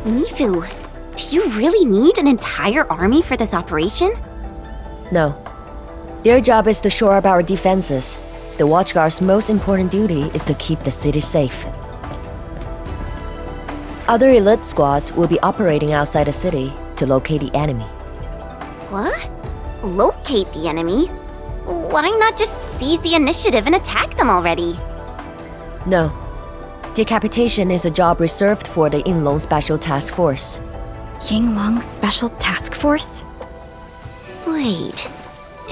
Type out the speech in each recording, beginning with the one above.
Mifu, do you really need an entire army for this operation? No. Their job is to shore up our defenses. The Watchguard's most important duty is to keep the city safe. Other elite squads will be operating outside the city to locate the enemy. What? Locate the enemy? Why not just seize the initiative and attack them already? No. Decapitation is a job reserved for the Yinglong Special Task Force. Yinglong Special Task Force? Wait,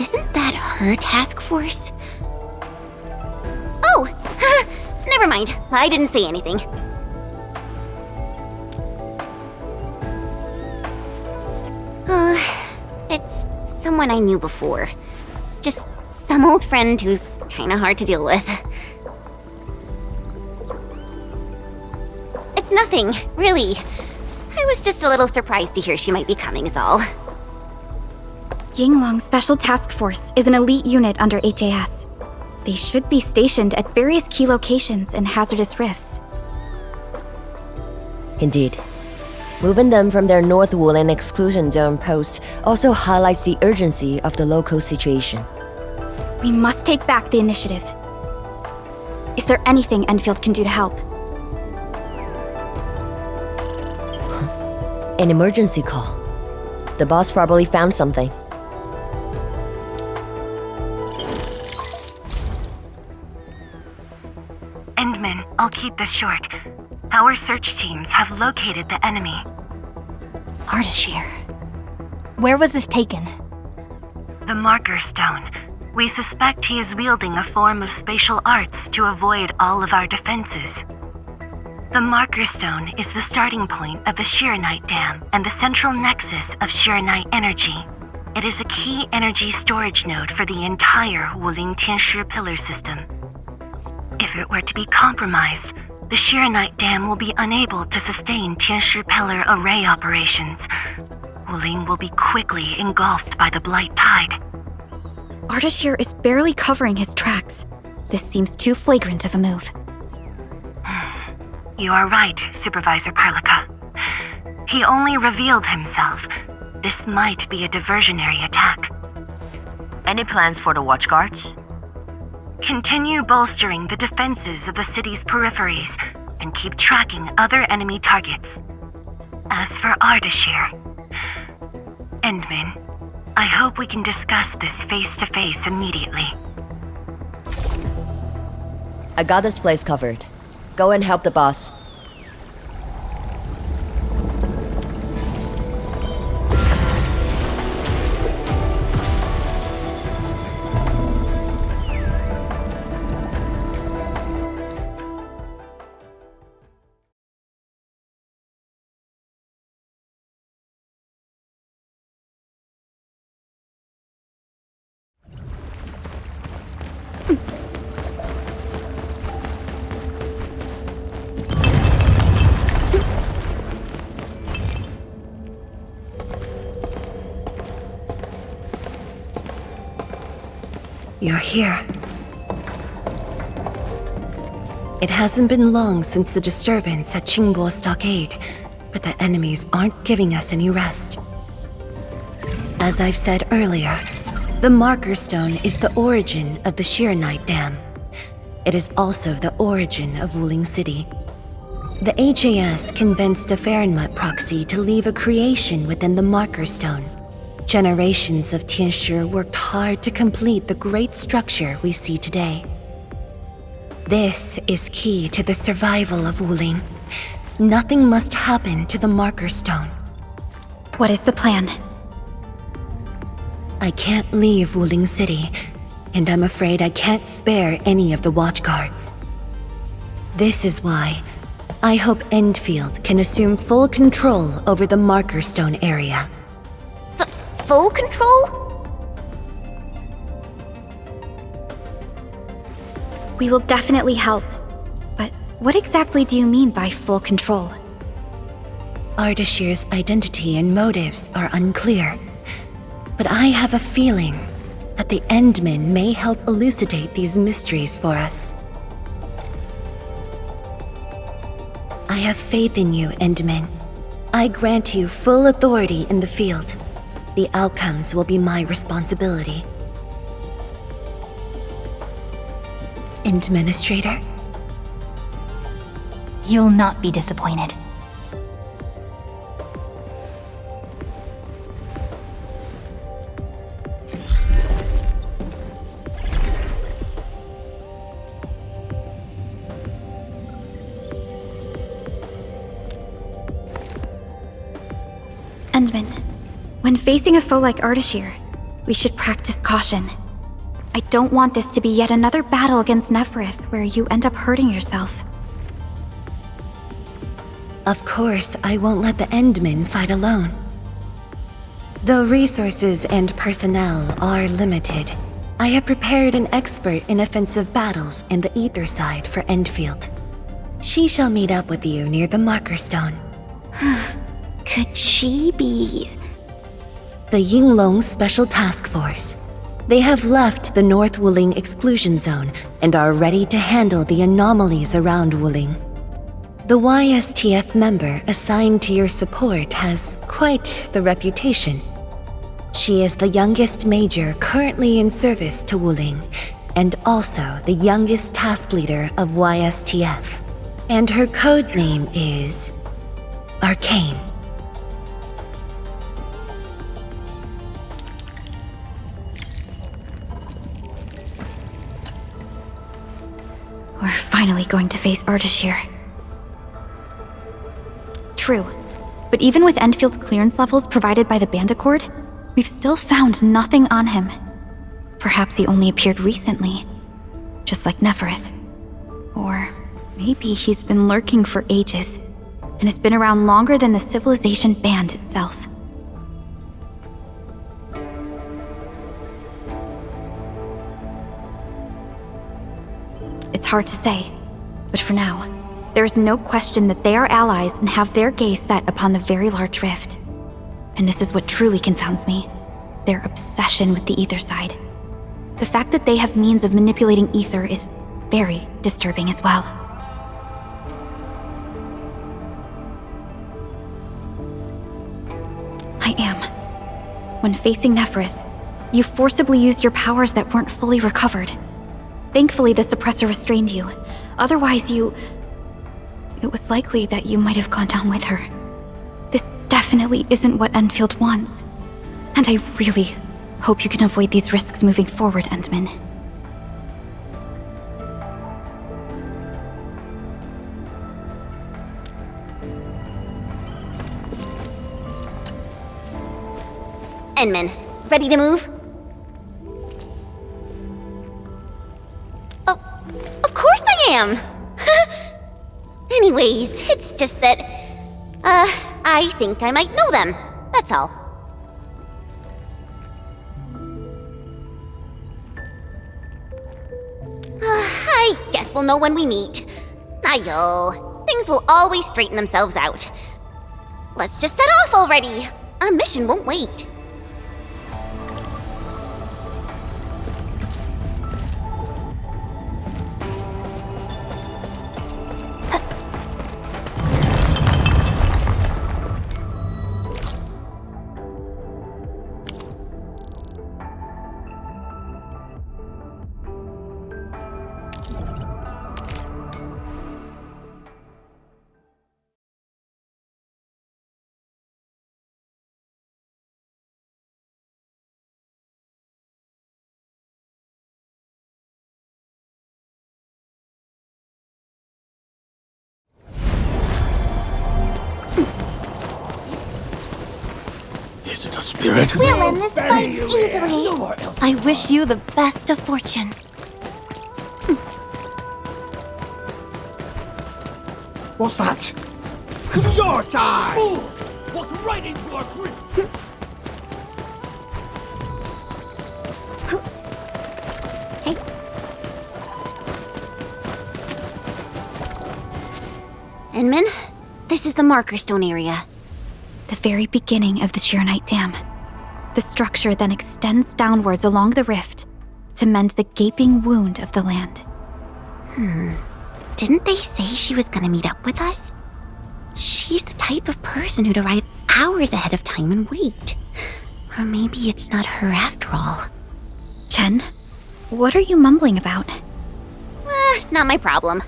isn't that her task force? Oh! Never mind, I didn't say anything. It's someone I knew before. Just some old friend who's kinda hard to deal with. It's nothing, really. I was just a little surprised to hear she might be coming is all. Yinglong Special Task Force is an elite unit under HAS. They should be stationed at various key locations in hazardous rifts. Indeed. Moving them from their North Wuling exclusion zone post also highlights the urgency of the local situation. We must take back the initiative. Is there anything Endfield can do to help? An emergency call. The boss probably found something. Endmin, I'll keep this short. Our search teams have located the enemy. Ardashir. Where was this taken? The Marker Stone. We suspect he is wielding a form of spatial arts to avoid all of our defenses. The Marker Stone is the starting point of the Shiranite Dam and the central nexus of Shiranite energy. It is a key energy storage node for the entire wuling Tianshi pillar system. If it were to be compromised, the Shiranite Dam will be unable to sustain Tianshi pillar array operations. Wuling will be quickly engulfed by the Blight Tide. Ardashir is barely covering his tracks. This seems too flagrant of a move. You are right, Supervisor Parlica. He only revealed himself. This might be a diversionary attack. Any plans for the Watchguards? Continue bolstering the defenses of the city's peripheries and keep tracking other enemy targets. As for Ardashir, Endmin, I hope we can discuss this face-to-face immediately. I got this place covered. Go and help the boss. You're here. It hasn't been long since the disturbance at Qingbo Stockade, but the enemies aren't giving us any rest. As I've said earlier, the Marker Stone is the origin of the Shiranite Dam. It is also the origin of Wuling City. The HAS convinced a Fahrenheit proxy to leave a creation within the Marker Stone. Generations of Tianshi worked hard to complete the great structure we see today. This is key to the survival of Wuling. Nothing must happen to the Marker Stone. What is the plan? I can't leave Wuling City, and I'm afraid I can't spare any of the Watchguards. This is why I hope Endfield can assume full control over the Marker Stone area. Full control? We will definitely help. But what exactly do you mean by full control? Ardashir's identity and motives are unclear, but I have a feeling that the endmin may help elucidate these mysteries for us. I have faith in you, Endmin. I grant you full authority in the field. The outcomes will be my responsibility. Administrator? You'll not be disappointed. Endmin, when facing a foe like Ardashir, we should practice caution. I don't want this to be yet another battle against Nefarith where you end up hurting yourself. Of course, I won't let the endmin fight alone. Though resources and personnel are limited, I have prepared an expert in offensive battles in the ether side for Endfield. She shall meet up with you near the marker stone. Could she be... The Yinglong Special Task Force. They have left the North Wuling exclusion zone and are ready to handle the anomalies around Wuling. The YSTF member assigned to your support has quite the reputation. She is the youngest major currently in service to Wuling, and also the youngest task leader of YSTF. And her code name is... Arcane. We're finally going to face Ardashir. True, but even with Endfield's clearance levels provided by the Bandicord, we've still found nothing on him. Perhaps he only appeared recently, just like Nefarith. Or maybe he's been lurking for ages, and has been around longer than the civilization band itself. It's hard to say, but for now, there is no question that they are allies and have their gaze set upon the very large rift. And this is what truly confounds me, their obsession with the ether side. The fact that they have means of manipulating ether is very disturbing as well. I am. When facing Nefarith, you forcibly used your powers that weren't fully recovered. Thankfully, the suppressor restrained you. Otherwise, it was likely that you might have gone down with her. This definitely isn't what Endfield wants. And I really hope you can avoid these risks moving forward, Endmin. Endmin, ready to move? Oh, of course I am! Anyways, it's just that, I think I might know them. That's all. I guess we'll know when we meet. Ayo, things will always straighten themselves out. Let's just set off already. Our mission won't wait. Is it a spirit? We'll end this fight easily. I wish you the best of fortune. What's that? Your time! Walked right into our grip! Hey. Endmin, this is the marker stone area. The very beginning of the Sheernite Dam. The structure then extends downwards along the rift to mend the gaping wound of the land. Didn't they say she was gonna meet up with us? She's the type of person who'd arrive hours ahead of time and wait. Or maybe it's not her after all. Chen, what are you mumbling about? Not my problem.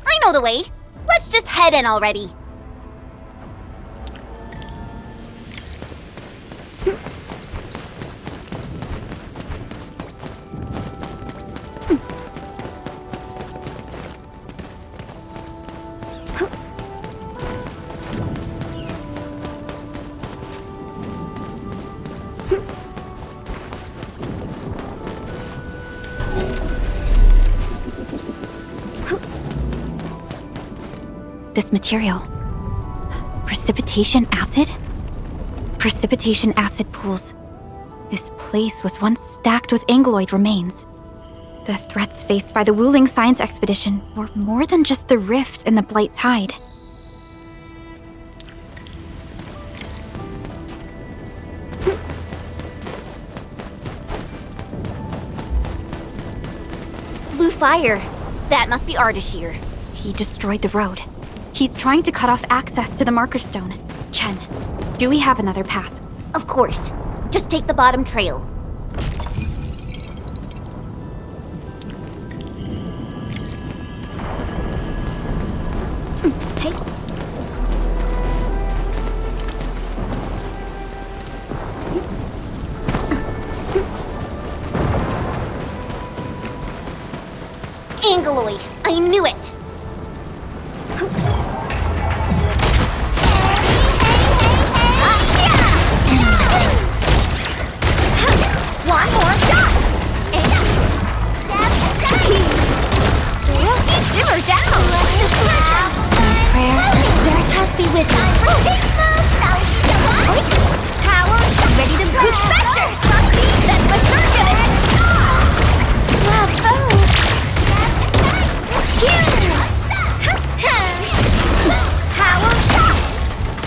I know the way. Let's just head in already. This material. Precipitation acid? Precipitation acid pools. This place was once stacked with angeloid remains. The threats faced by the Wuling science expedition were more than just the rift in the Blight Tide. Blue fire. That must be Ardashir. He destroyed the road. He's trying to cut off access to the marker stone. Chen, do we have another path? Of course. Just take the bottom trail. Hey. Angeloid! I knew it! One more shot! Simmer down! Prayer, Veritas be with you. Ready to play? Spectre! That was not good! Bravo! Power shot!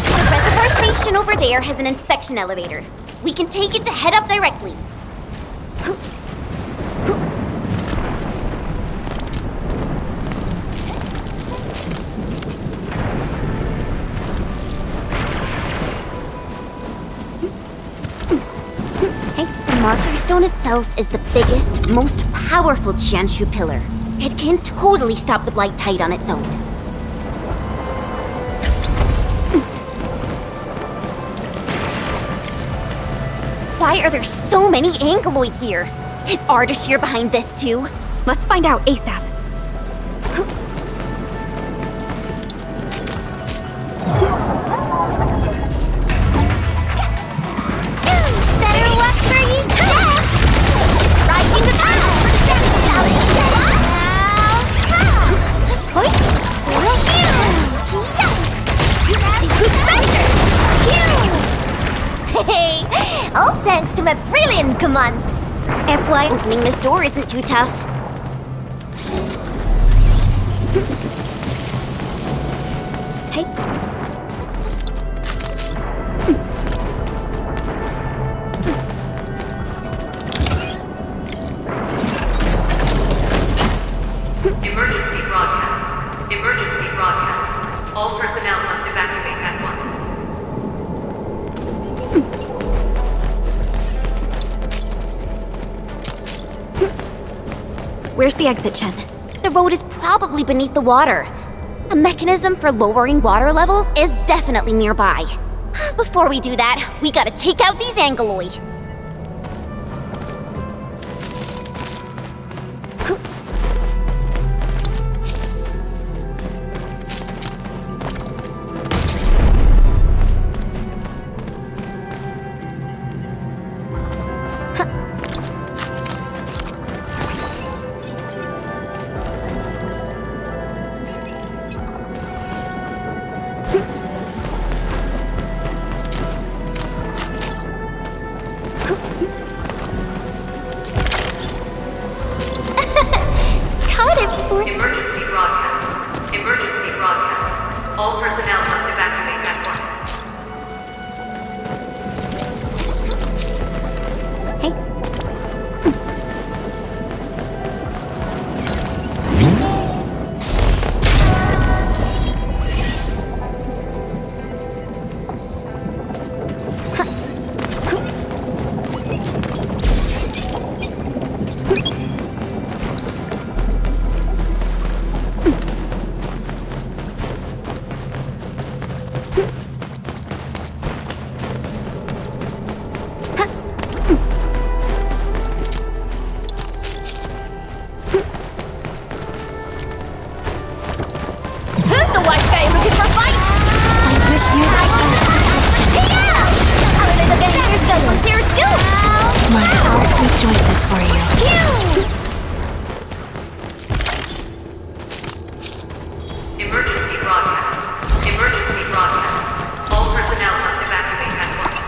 The reservoir station over there has an inspection elevator. We can take it to head up directly. The marker stone itself is the biggest, most powerful Jianshu pillar. It can totally stop the Blight Tide on its own. Why are there so many Angeloid here? Is Ardashir behind this too? Let's find out ASAP. Better watch where you step! Rising the power! Hey! All thanks to my brilliant command! FY, opening this door isn't too tough. Hey. Emergency broadcast. Emergency broadcast. All personnel must evacuate at once. Where's the exit, Chen? The road is probably beneath the water. A mechanism for lowering water levels is definitely nearby. Before we do that, we gotta take out these Angeloid. for a fight? I wish you like that. Yeah! Here's got some serious skills! My heart rejoices for you. Emergency broadcast. Emergency broadcast. All personnel must evacuate at once.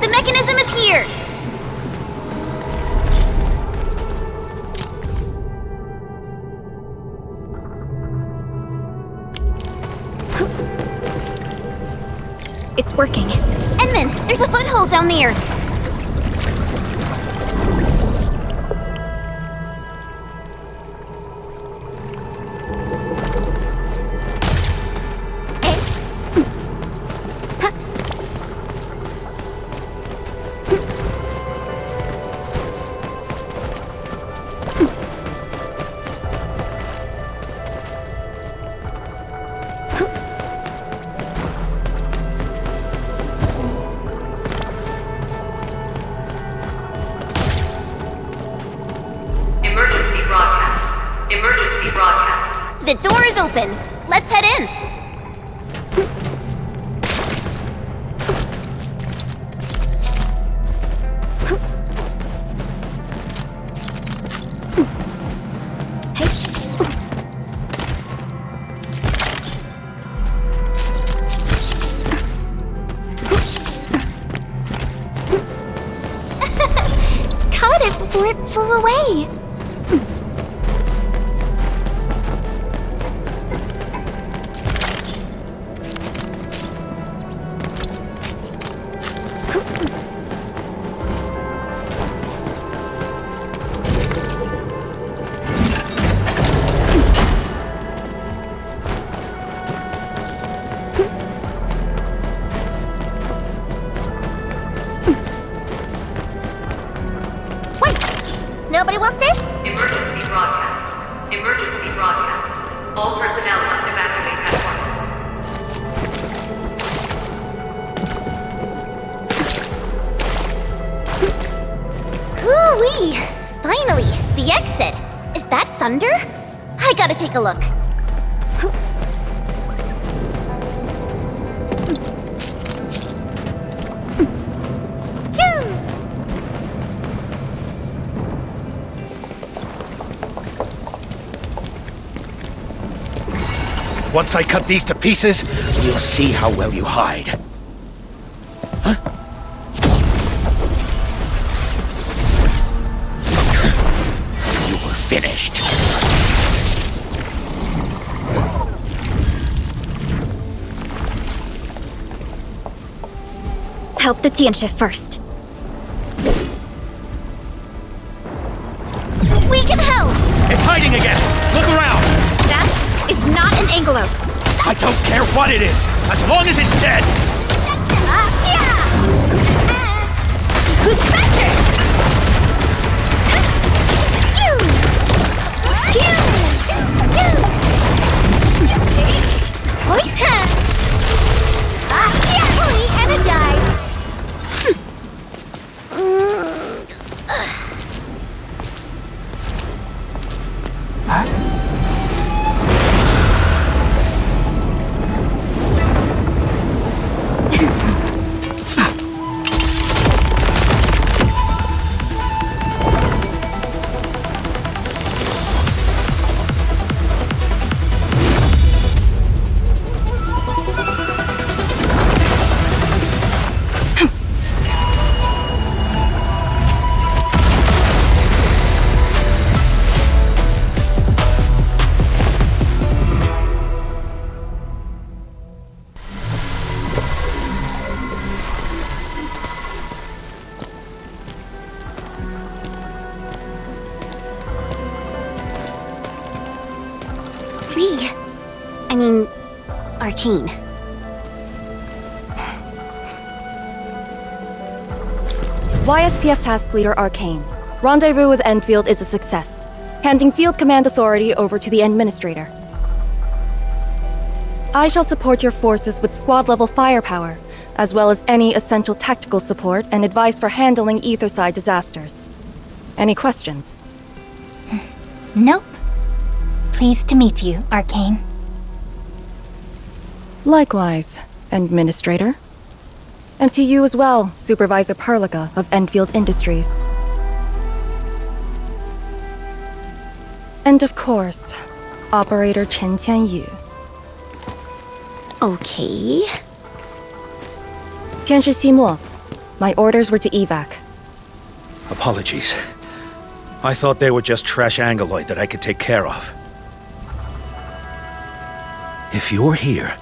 The mechanism is here! It's working. Endmin, there's a foothold down there! Emergency broadcast. Emergency broadcast. The door is open. Let's head in. Caught it before it flew away. Nobody wants this? Emergency broadcast. Emergency broadcast. All personnel must evacuate at once. Ooh-wee! Finally, the exit. Is that thunder? I gotta take a look. Once I cut these to pieces, we'll see how well you hide. Huh? You were finished. Help the Tiansha first. We can help! It's hiding again! Look around! That is not an Angelos. I don't care what it is, as long as it's dead! Who's Spectre? Fully energized. Arcane. YSTF Task Leader Arcane. Rendezvous with Endfield is a success. Handing field command authority over to the Administrator. I shall support your forces with squad-level firepower, as well as any essential tactical support and advice for handling Etherside disasters. Any questions? Nope. Pleased to meet you, Arcane. Likewise, Administrator. And to you as well, Supervisor Perlica of Endfield Industries. And of course, Operator Chen Qianyu. Okay. Tianshi Ximo, my orders were to evac. Apologies. I thought they were just trash angoloid that I could take care of. If you're here,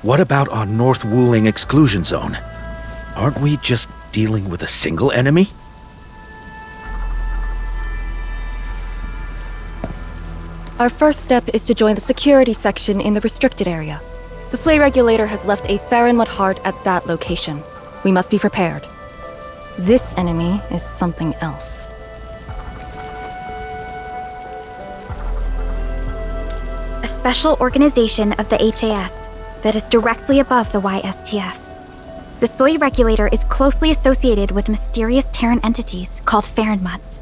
what about our North Wuling exclusion zone? Aren't we just dealing with a single enemy? Our first step is to join the security section in the restricted area. The Sway Regulator has left a Farinmud heart at that location. We must be prepared. This enemy is something else. A special organization of the HAS that is directly above the YSTF. The Soy Regulator is closely associated with mysterious Terran entities called Farinmuds.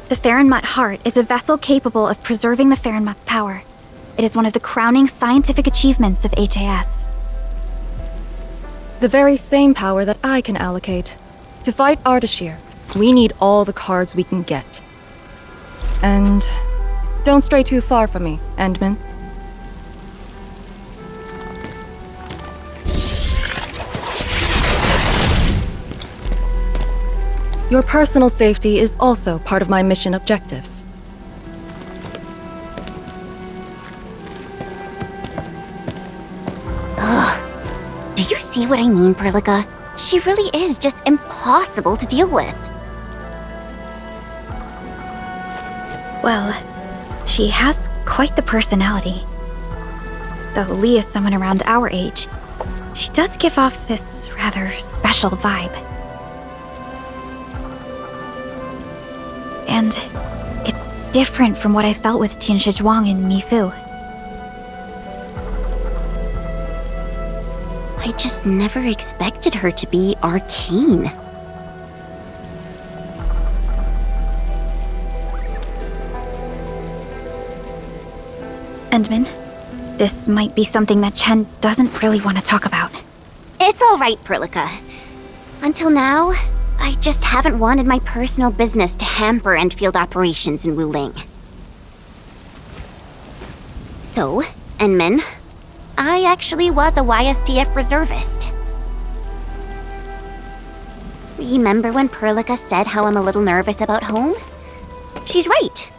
The Farinmud Heart is a vessel capable of preserving the Farinmud's power. It is one of the crowning scientific achievements of HAS. The very same power that I can allocate. To fight Ardashir, we need all the cards we can get. And don't stray too far from me, Endmin. Your personal safety is also part of my mission objectives. Do you see what I mean, Perlica? She really is just impossible to deal with. Well, she has quite the personality. Though Lee is someone around our age, she does give off this rather special vibe. And it's different from what I felt with Tianshi Zhuang and Mifu. I just never expected her to be arcane. Endmin, this might be something that Chen doesn't really want to talk about. It's all right, Perlica. Until now, I just haven't wanted my personal business to hamper Endfield operations in Wuling. So, Endmin, I actually was a YSTF reservist. Remember when Perlica said how I'm a little nervous about home? She's right.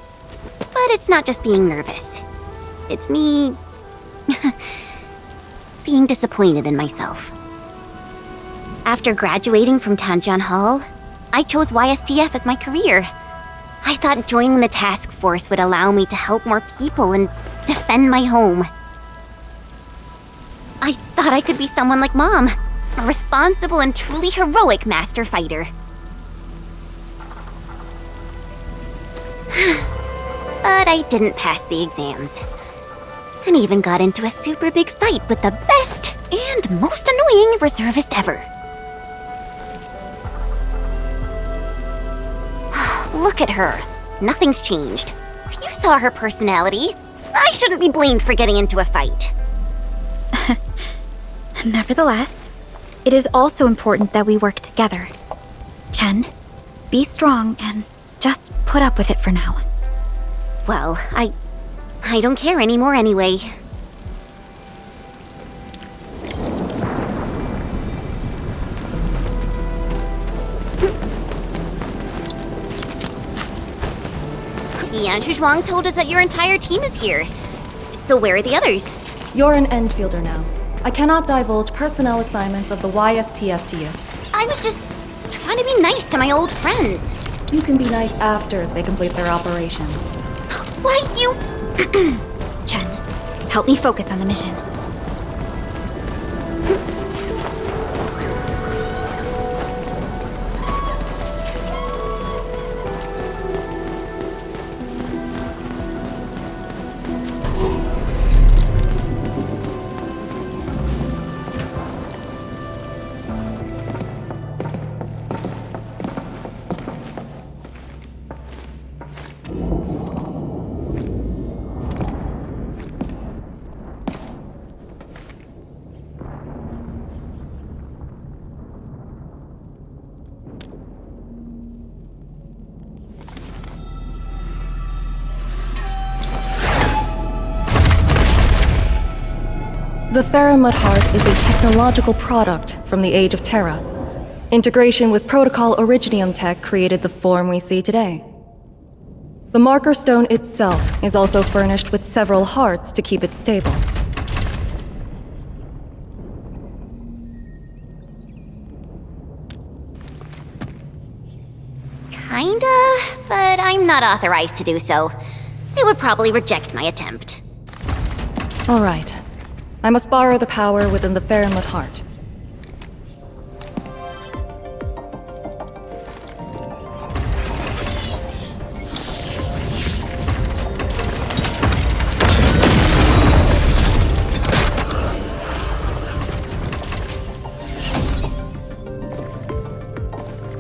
But it's not just being nervous. It's me... being disappointed in myself. After graduating from Tanjian Hall, I chose YSTF as my career. I thought joining the task force would allow me to help more people and defend my home. I thought I could be someone like Mom, a responsible and truly heroic master fighter. But I didn't pass the exams. And even got into a super big fight with the best and most annoying reservist ever. Look at her. Nothing's changed. You saw her personality. I shouldn't be blamed for getting into a fight. Nevertheless, it is also important that we work together. Chen, be strong and just put up with it for now. Well, I don't care anymore anyway. Tianshi Zhuang told us that your entire team is here. So where are the others? You're an Endfielder now. I cannot divulge personnel assignments of the YSTF to you. I was just trying to be nice to my old friends. You can be nice after they complete their operations. Why, you... Chen, help me focus on the mission. The Faramud Heart is a technological product from the Age of Terra. Integration with Protocol Originium tech created the form we see today. The Marker Stone itself is also furnished with several hearts to keep it stable. Kinda, but I'm not authorized to do so. They would probably reject my attempt. All right. I must borrow the power within the Faramud Heart.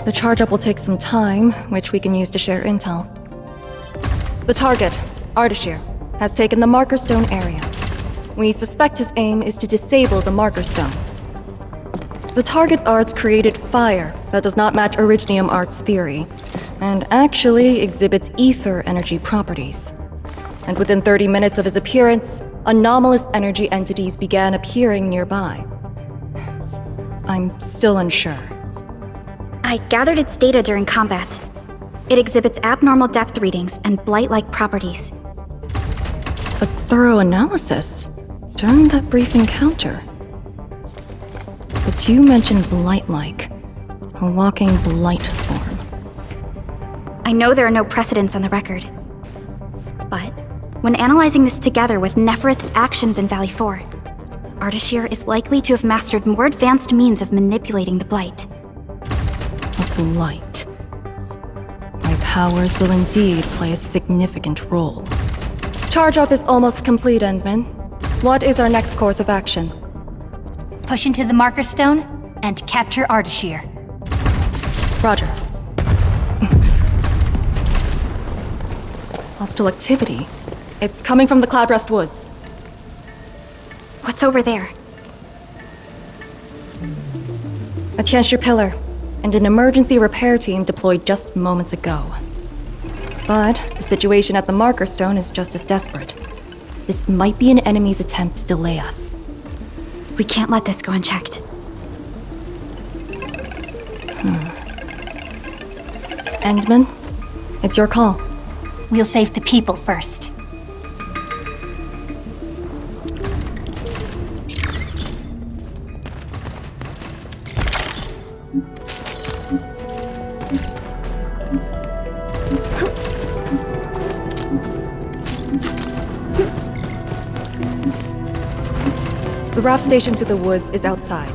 The charge-up will take some time, which we can use to share intel. The target, Ardashir, has taken the Marker Stone area. We suspect his aim is to disable the Marker Stone. The target's arts created fire that does not match Originium art's theory, and actually exhibits ether energy properties. And within 30 minutes of his appearance, anomalous energy entities began appearing nearby. I'm still unsure. I gathered its data during combat. It exhibits abnormal depth readings and blight-like properties. A thorough analysis during that brief encounter. But you mentioned blight-like, a walking blight form. I know there are no precedents on the record. But when analyzing this together with Nefarith's actions in Valley 4, Ardashir is likely to have mastered more advanced means of manipulating the blight. A blight. My powers will indeed play a significant role. Charge-up is almost complete, Endmin. What is our next course of action? Push into the Marker Stone and capture Ardashir. Roger. Hostile activity. It's coming from the Cloudrest Woods. What's over there? A Tianshi pillar, and an emergency repair team deployed just moments ago. But the situation at the Marker Stone is just as desperate. This might be an enemy's attempt to delay us. We can't let this go unchecked. Endmin, it's your call. We'll save the people first. The raft station to the woods is outside.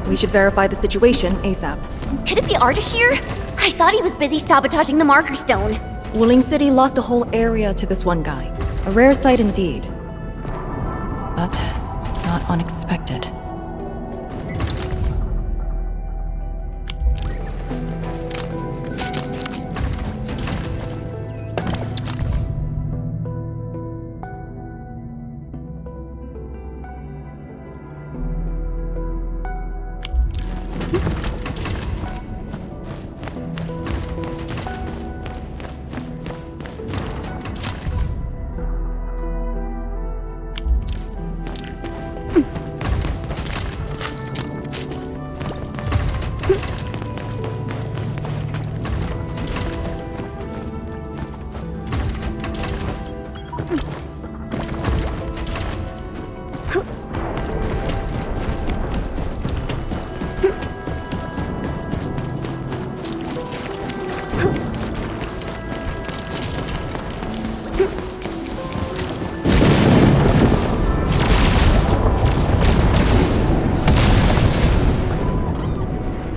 We should verify the situation ASAP. Could it be Ardashir? I thought he was busy sabotaging the Marker Stone. Wuling City lost a whole area to this one guy. A rare sight indeed. But not unexpected.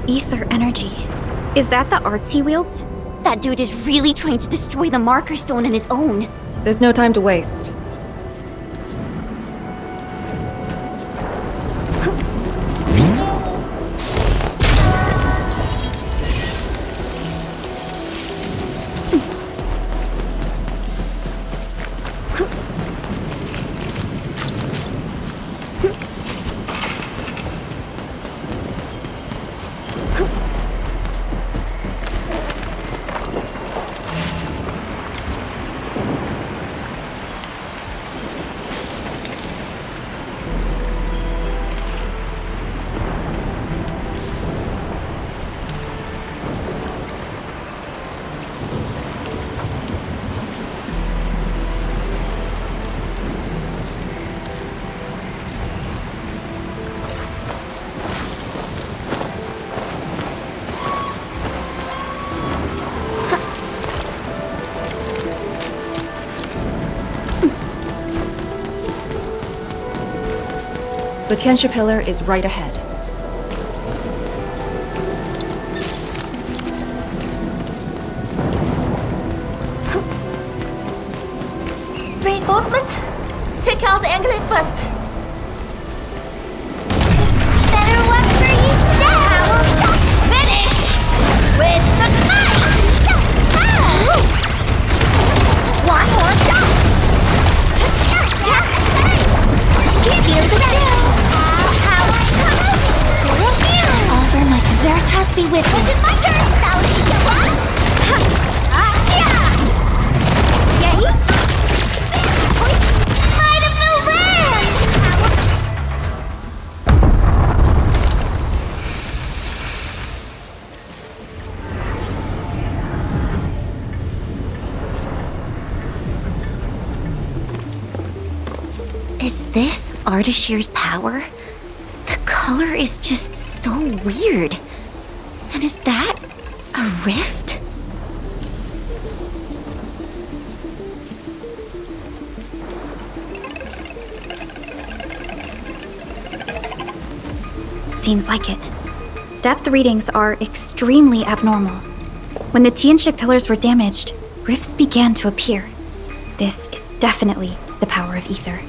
Ether energy. Is that the arts he wields? That dude is really trying to destroy the Marker Stone on his own. There's no time to waste. The Tianxia pillar is right ahead. Reinforcements? Take out the angler first. Better work for you, Steph! I will just finish with the knife! One more shot! Feel the chill! Offer my Tiderises be with me. My turn! Yay! Might of the land! Is this Ardashir's power? The color is just so weird. And is that a rift? Seems like it. Depth readings are extremely abnormal. When the Tianxia pillars were damaged, rifts began to appear. This is definitely the power of ether.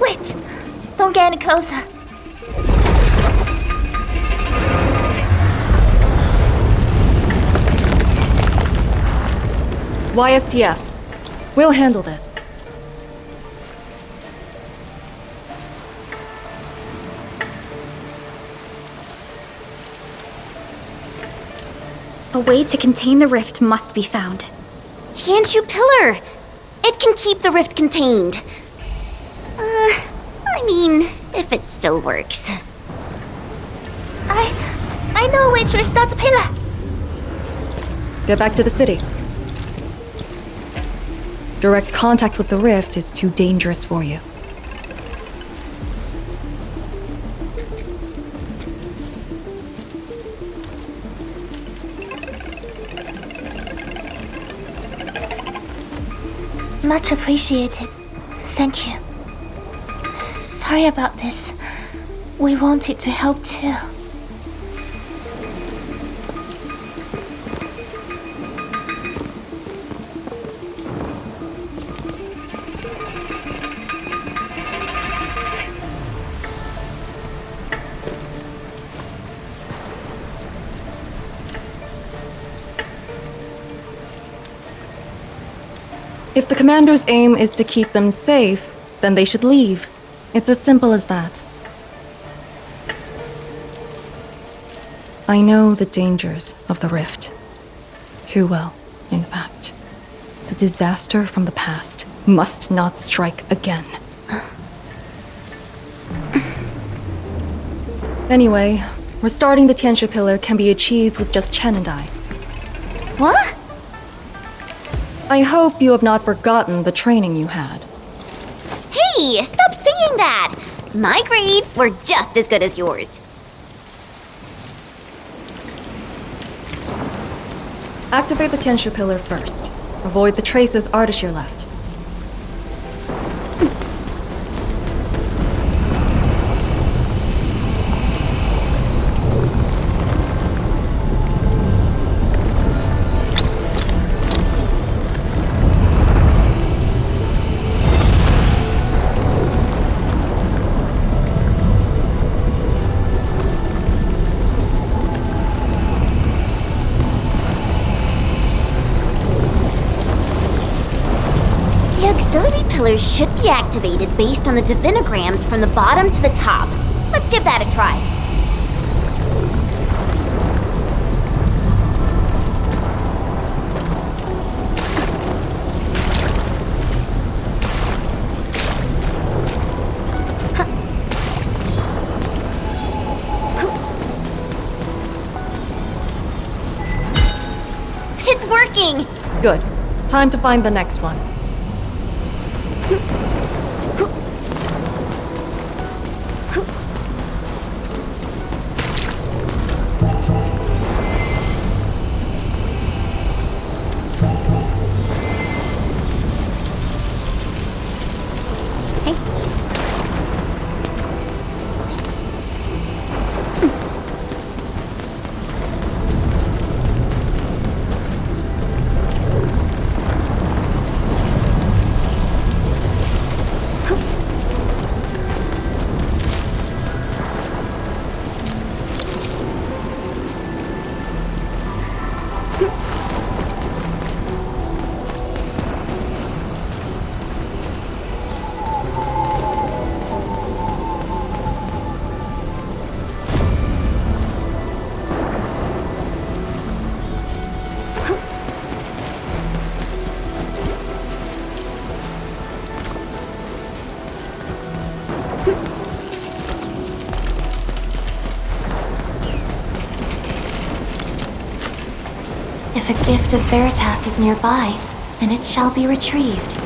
Wait! Don't get any closer. YSTF. We'll handle this. A way to contain the rift must be found. Tianxia pillar! It can keep the rift contained. I mean, if it still works. I know which to restart the pillar. Get back to the city. Direct contact with the rift is too dangerous for you. Much appreciated. Thank you. Sorry about this. We wanted to help too. If the commander's aim is to keep them safe, then they should leave. It's as simple as that. I know the dangers of the rift. Too well, in fact. The disaster from the past must not strike again. Anyway, restarting the Tianxia pillar can be achieved with just Chen and I. What? I hope you have not forgotten the training you had. Hey, stop saying that! My grades were just as good as yours. Activate the Tianxia pillar first. Avoid the traces Ardashir left. The auxiliary pillars should be activated based on the divinograms from the bottom to the top. Let's give that a try. It's working! Good. Time to find the next one. Hey. If a gift of Veritas is nearby, then it shall be retrieved.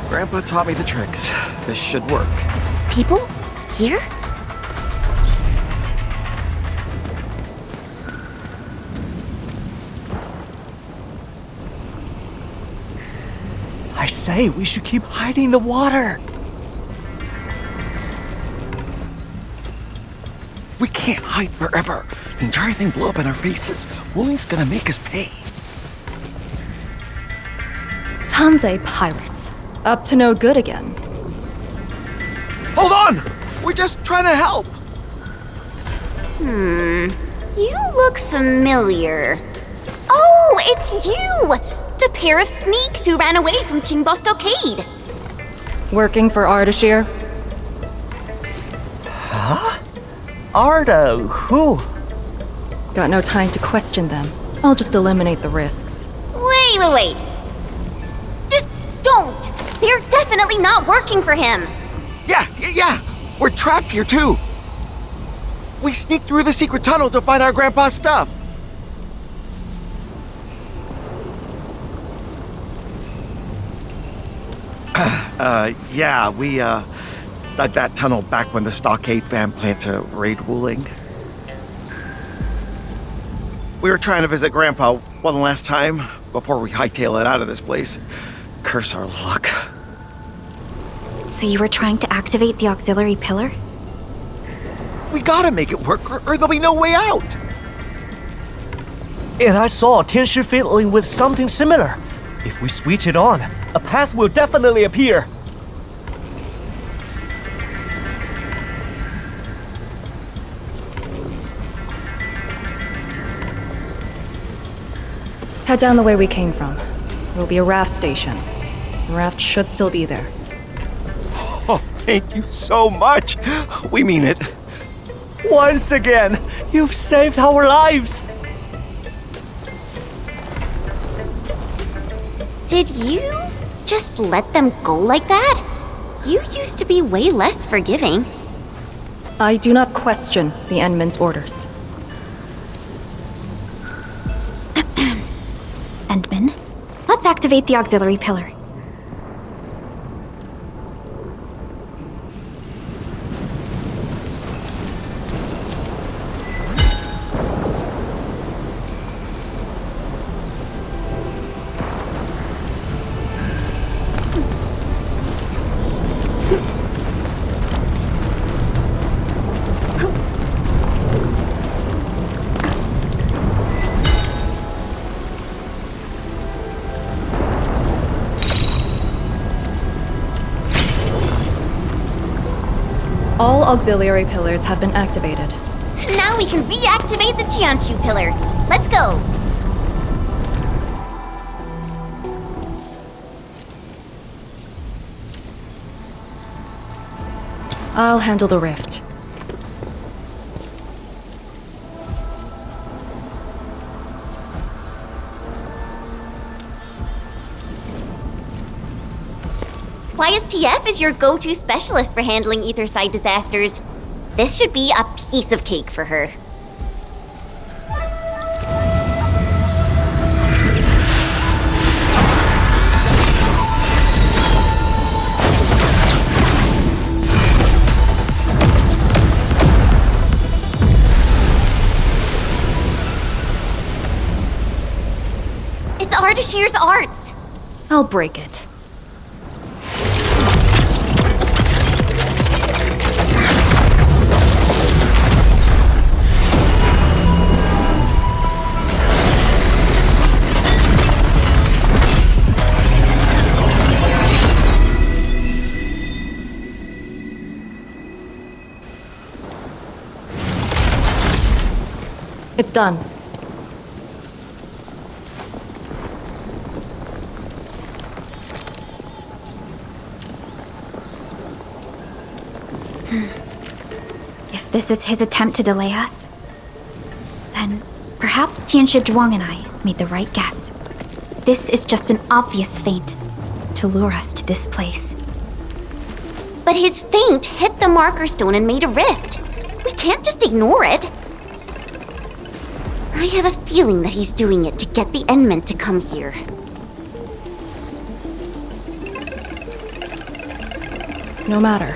Grandpa taught me the tricks. This should work. People? Here? I say, we should keep hiding in the water. We can't hide forever. The entire thing blew up in our faces. Wuling's gonna make us pay. Tanzai pirates. Up to no good again. Hold on! We're just trying to help! You look familiar. Oh, it's you! The pair of sneaks who ran away from Qingbo Stockade. Working for Ardashir? Huh? Arda, who? Got no time to question them. I'll just eliminate the risks. Wait. Just don't! They're definitely not working for him. Yeah! We're trapped here too! We sneaked through the secret tunnel to find our grandpa's stuff! We dug that tunnel back when the Stockade fam planned to raid Wuling. We were trying to visit Grandpa one last time before we hightail it out of this place. Curse our luck. So you were trying to activate the auxiliary pillar? We gotta make it work, or there'll be no way out! And I saw Tianshi fiddling with something similar. If we switch it on, a path will definitely appear. Head down the way we came from. There'll be a raft station. The raft should still be there. Oh, thank you so much! We mean it. Once again, you've saved our lives! Did you just let them go like that? You used to be way less forgiving. I do not question the endmin's orders. Endmin, let's activate the auxiliary pillar. All auxiliary pillars have been activated. Now we can reactivate the Jianshu pillar. Let's go! I'll handle the rift. YSTF is your go-to specialist for handling Etherside disasters. This should be a piece of cake for her. It's Ardashir's arts! I'll break it. It's done. If this is his attempt to delay us, then perhaps Tianshi Zhuang and I made the right guess. This is just an obvious feint to lure us to this place. But his feint hit the marker stone and made a rift. We can't just ignore it. I have a feeling that he's doing it to get the endmin to come here. No matter.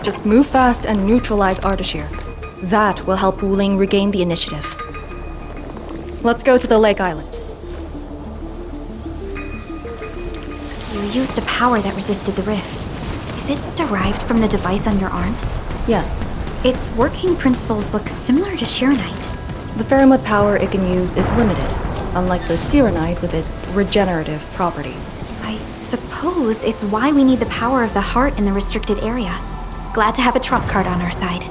Just move fast and neutralize Ardashir. That will help Wuling regain the initiative. Let's go to the lake island. You used a power that resisted the rift. Is it derived from the device on your arm? Yes. Its working principles look similar to Shiranite. The Faramud power it can use is limited, unlike the Sirenite with its regenerative property. I suppose it's why we need the power of the heart in the restricted area. Glad to have a trump card on our side.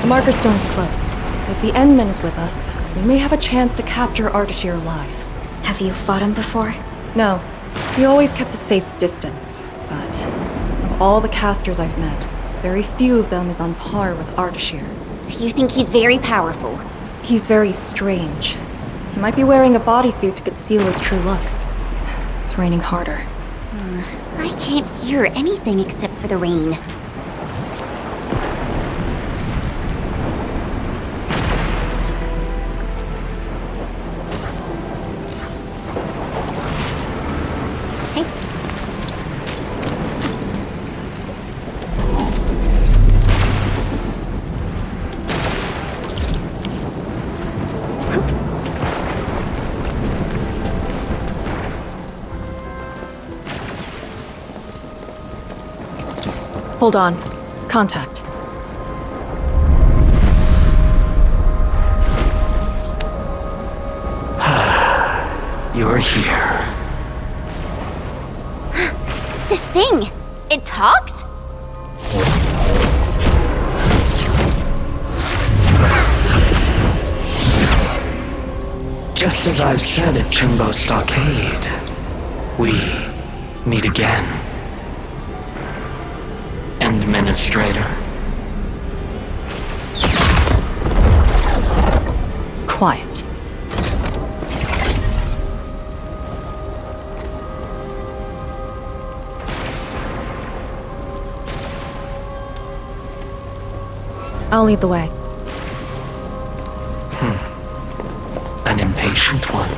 The marker stone is close. If the endmin is with us, we may have a chance to capture Ardashir alive. Have you fought him before? No. We always kept a safe distance, but of all the casters I've met, very few of them is on par with Ardashir. You think he's very powerful? He's very strange. He might be wearing a bodysuit to conceal his true looks. It's raining harder. I can't hear anything except for the rain. Hold on. Contact. You're here. This thing! It talks? Just as I've said at Chimbo Stockade, we meet again. Endministrator. Quiet. I'll lead the way. An impatient one.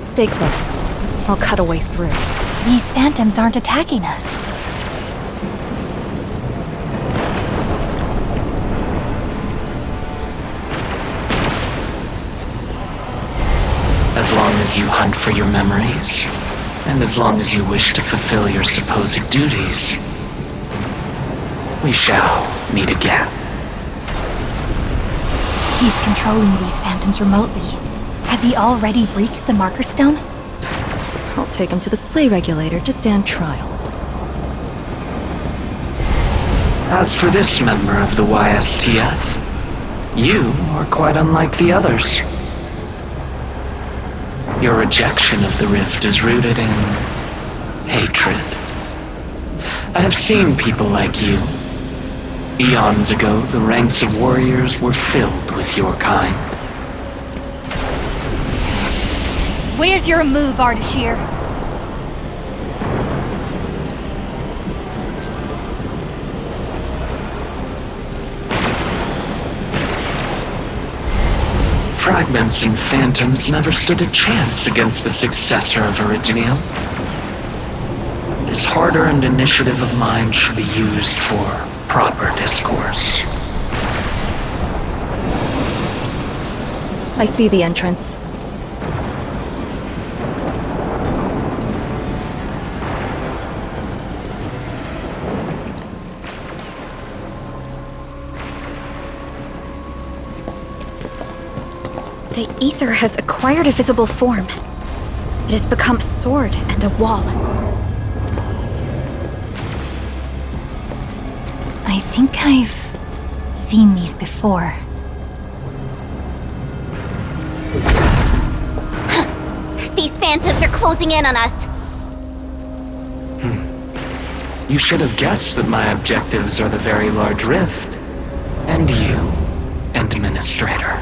Stay close. I'll cut a way through. These phantoms aren't attacking us. As long as you hunt for your memories, and as long as you wish to fulfill your supposed duties, we shall meet again. He's controlling these phantoms remotely. Has he already breached the marker stone? I'll take him to the sleigh regulator to stand trial. As for this member of the YSTF, you are quite unlike the others. Your rejection of the rift is rooted in hatred. I have seen people like you. Eons ago, the ranks of warriors were filled with your kind. Where's your move, Ardashir? Fragments and phantoms never stood a chance against the successor of Originium. This hard-earned initiative of mine should be used for proper discourse. I see the entrance. The ether has acquired a visible form. It has become a sword and a wall. I think I've seen these before. These phantoms are closing in on us. You should have guessed that my objectives are the very large rift. And you, Administrator.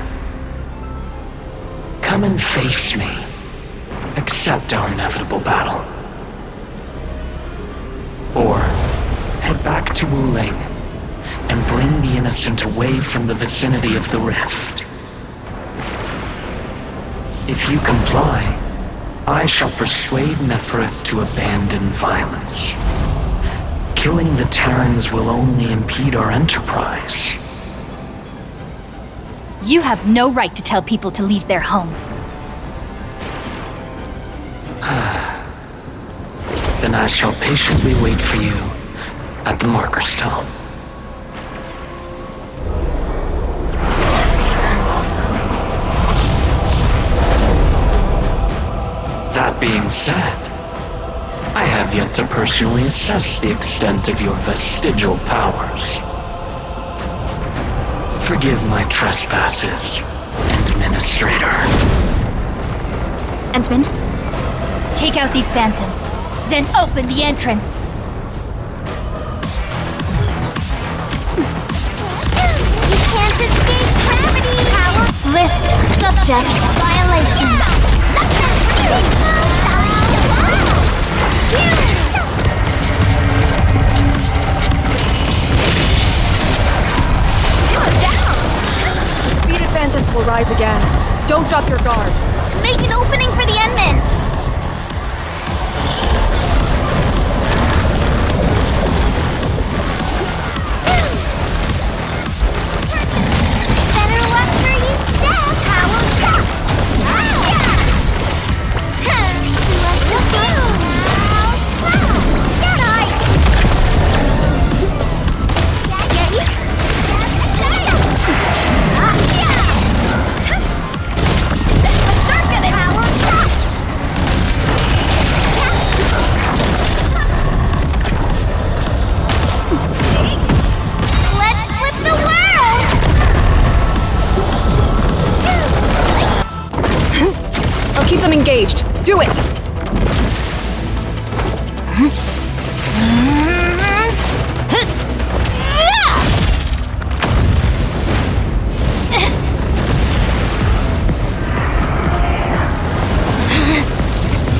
Come and face me. Accept our inevitable battle. Or head back to Wuling and bring the innocent away from the vicinity of the rift. If you comply, I shall persuade Nefarith to abandon violence. Killing the Terrans will only impede our enterprise. You have no right to tell people to leave their homes. Then I shall patiently wait for you at the marker stone. That being said, I have yet to personally assess the extent of your vestigial powers. Forgive my trespasses, Administrator. Endmin, take out these phantoms, then open the entrance. You can't escape gravity! List subject violations. Defeated phantoms will rise again. Don't drop your guard. Make an opening for the endmin! Better luck for you, Steph! Power shot! Keep them engaged. Do it!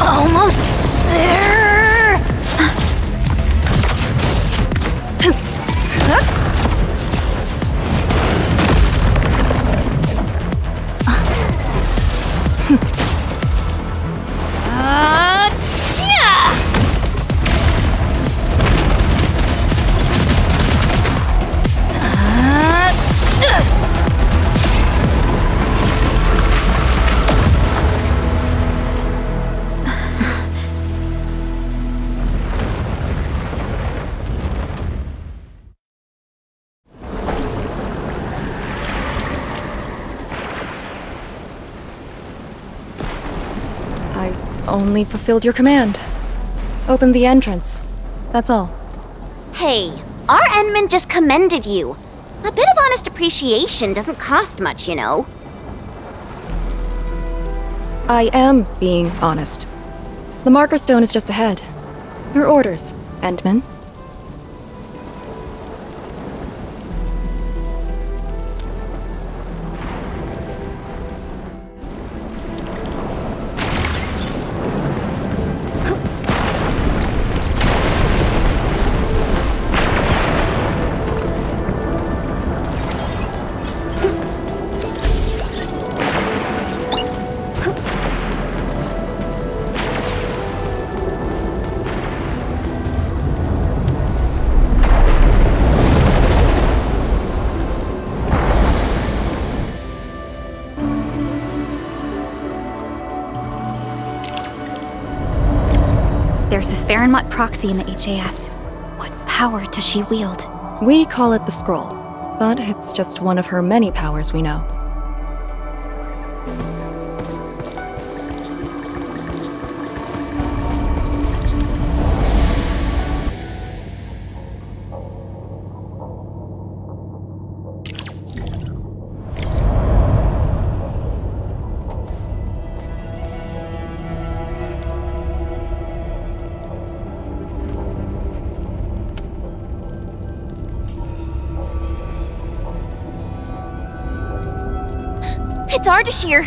Almost there. Only fulfilled your command. Open the entrance. That's all. Hey, Our endmin just commended you. A bit of honest appreciation doesn't cost much, you know. I am being honest. The marker stone is just ahead. Your orders, endmin. There's a Farenmut proxy in the HAS. What power does she wield? We call it the scroll, but it's just one of her many powers we know. It's Ardashir!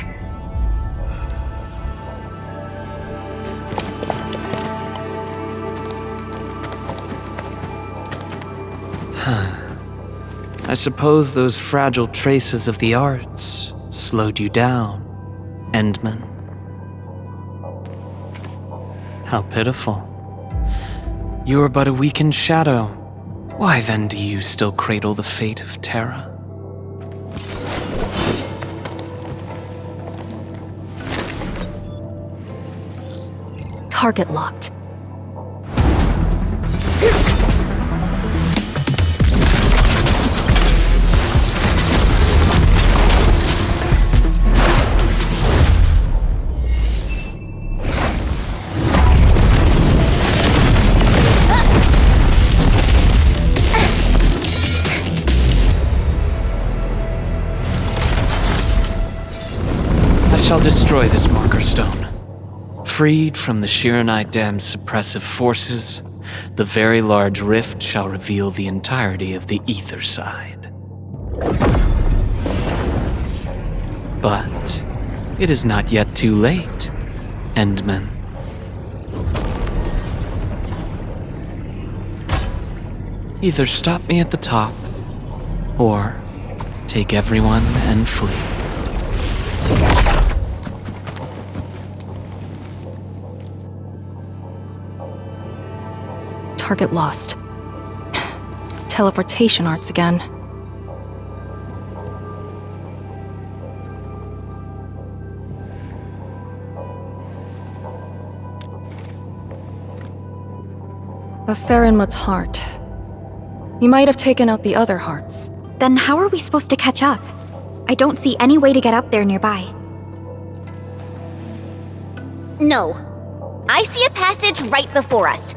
I suppose those fragile traces of the arts slowed you down, endmin. How pitiful. You are but a weakened shadow. Why then do you still cradle the fate of Terra? Target locked. I shall destroy this marker stone. Freed from the Shiranite Dam's suppressive forces, the very large rift shall reveal the entirety of the ether side. But it is not yet too late, endmin. Either stop me at the top, or take everyone and flee. Target lost. Teleportation arts again. A Farenmut's heart. He might have taken out the other hearts. Then how are we supposed to catch up? I don't see any way to get up there nearby. No. I see a passage right before us.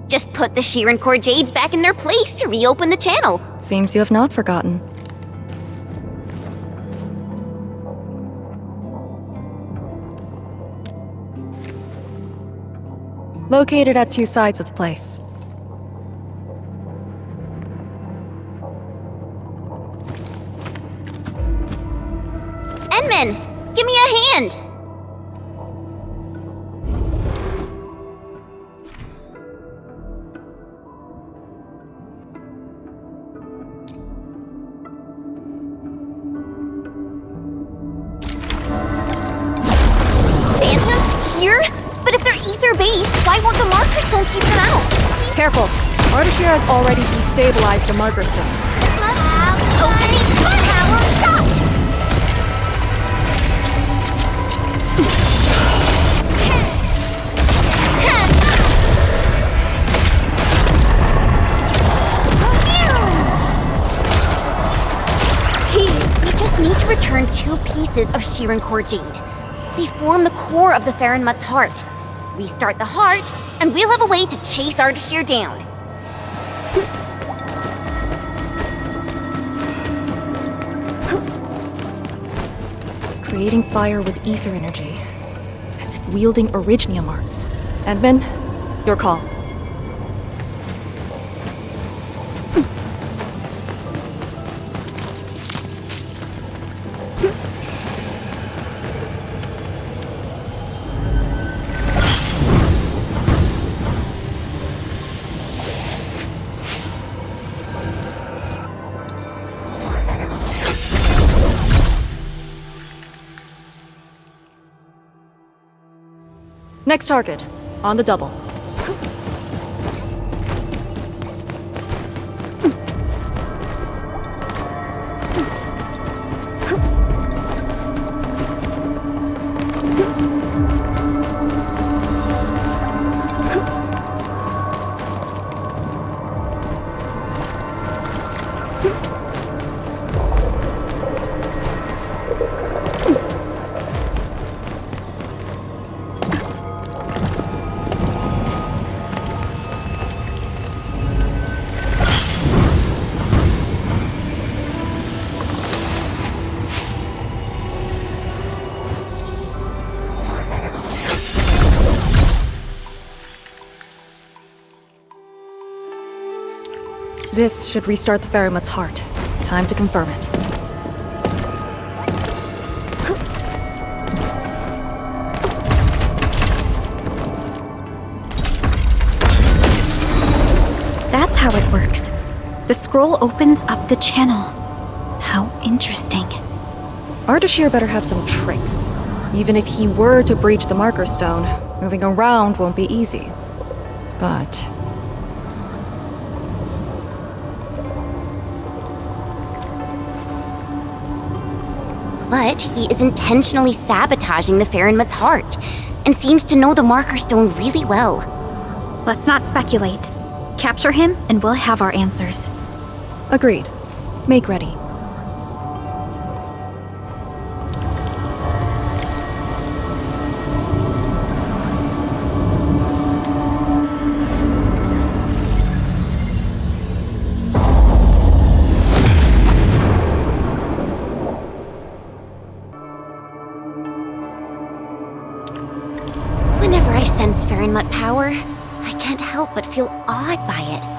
Just put the Shiran Core Jades back in their place to reopen the channel. Seems you have not forgotten. Located at two sides of the place. Endmin, give me a hand! But if they're ether-based, why won't the marker stone keep them out? Careful! Ardashir has already destabilized the marker stone. We just need to return 2 pieces of Shiran Core Jade. They form the core of the Farenmut's heart. Restart the heart, and we'll have a way to chase Ardashir down. Creating fire with ether energy. As if wielding orignium arts. Endmin, your call. Next target, on the double. This should restart the Ferryman's heart. Time to confirm it. That's how it works. The scroll opens up the channel. How interesting. Ardashir better have some tricks. Even if he were to breach the marker stone, moving around won't be easy. But he is intentionally sabotaging the Ferryman's heart, and seems to know the marker stone really well. Let's not speculate. Capture him, and we'll have our answers. agreed. Make ready. Whenever I sense Ferryman power, I can't help but feel awed by it.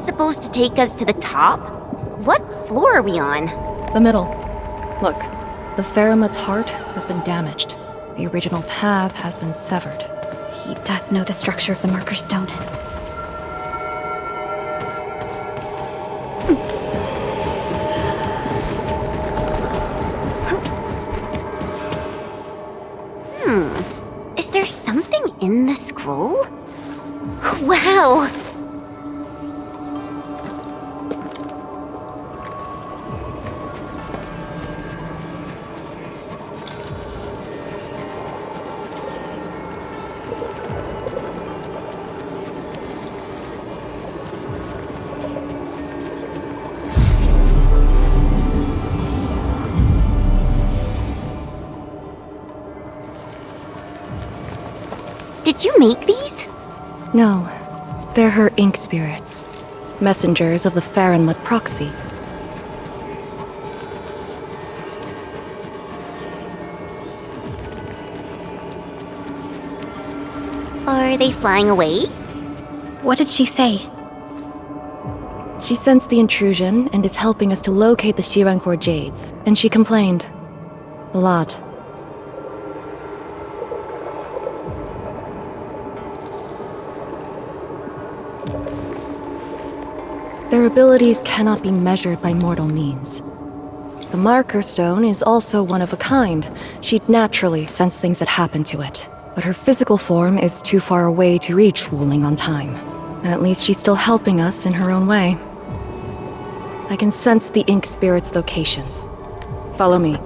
Supposed to take us to the top? What floor are we on? The middle. Look, the Ferryman's heart has been damaged. The original path has been severed. He does know the structure of the marker stone. Is there something in the scroll? Wow! Did you make these? No, they're her ink spirits, messengers of the Ferryman proxy. Are they flying away? What did she say? She sensed the intrusion and is helping us to locate the Shirankor Jades, and she complained. A lot. Their abilities cannot be measured by mortal means. The marker stone is also one of a kind. She'd naturally sense things that happen to it, but her physical form is too far away to reach Wuling on time. At least she's still helping us in her own way. I can sense the ink spirit's locations. Follow me.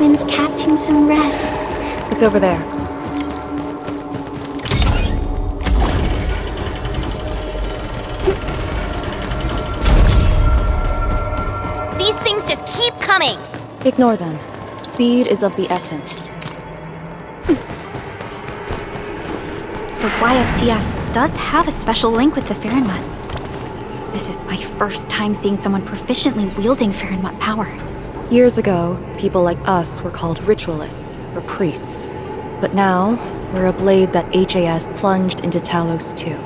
Endmin's catching some rest. It's over there. These things just keep coming! Ignore them. Speed is of the essence. The YSTF does have a special link with the Farenmuts. This is my first time seeing someone proficiently wielding Farenmut power. Years ago, people like us were called ritualists, or priests. But now, we're a blade that HAS plunged into Talos too.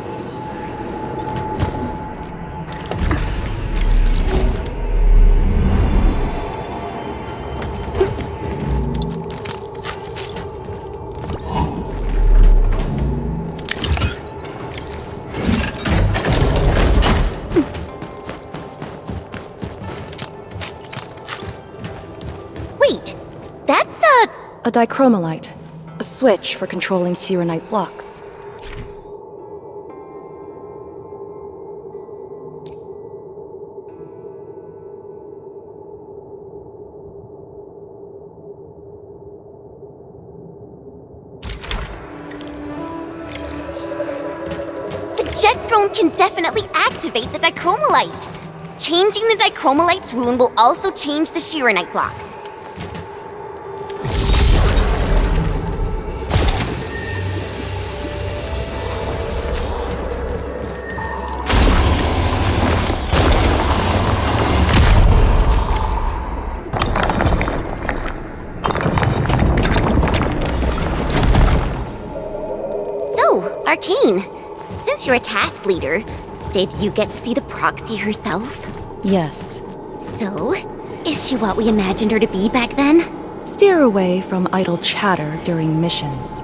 A dichromalite, a switch for controlling Sirenite blocks. The jet drone can definitely activate the dichromalite. Changing the dichromalite's rune will also change the Sirenite blocks. Arcane, since you're a task leader, did you get to see the proxy herself? Yes. So, is she what we imagined her to be back then? Steer away from idle chatter during missions.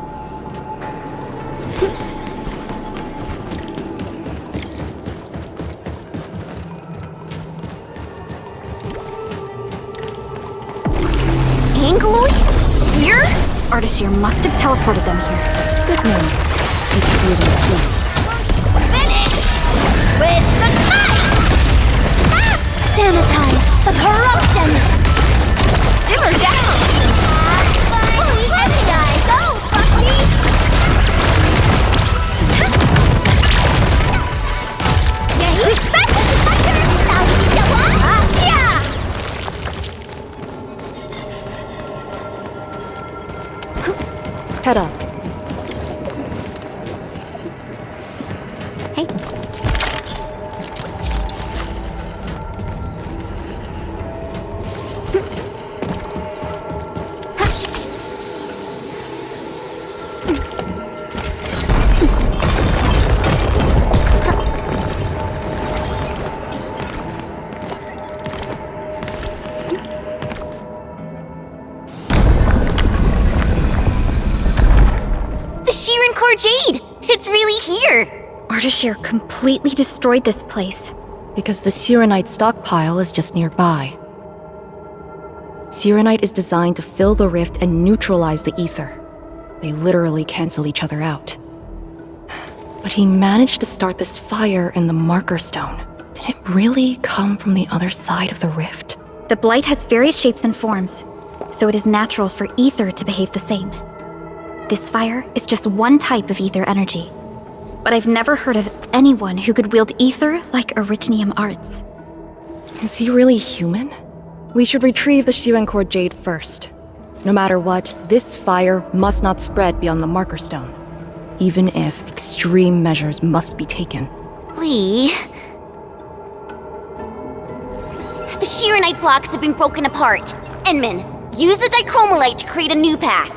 Angloid? Here? Ardashir must have teleported them here. Good news. He's breathing heat. Finish! With the kite! Ah! Sanitize the corruption! Simmer down! Fully energized! Go, Fangyi! Respect the fighter! Yeah! Head up. Jade! It's really here! Ardashir completely destroyed this place. Because the Sirenite stockpile is just nearby. Sirenite is designed to fill the rift and neutralize the ether. They literally cancel each other out. But he managed to start this fire in the marker stone. Did it really come from the other side of the rift? The blight has various shapes and forms, so it is natural for ether to behave the same. This fire is just one type of ether energy, but I've never heard of anyone who could wield ether like Originium Arts. Is he really human? We should retrieve the Shirencore Jade first. No matter what, this fire must not spread beyond the marker stone, even if extreme measures must be taken. Lee... The Sirenite blocks have been broken apart. Endmin, use the dichromalite to create a new path.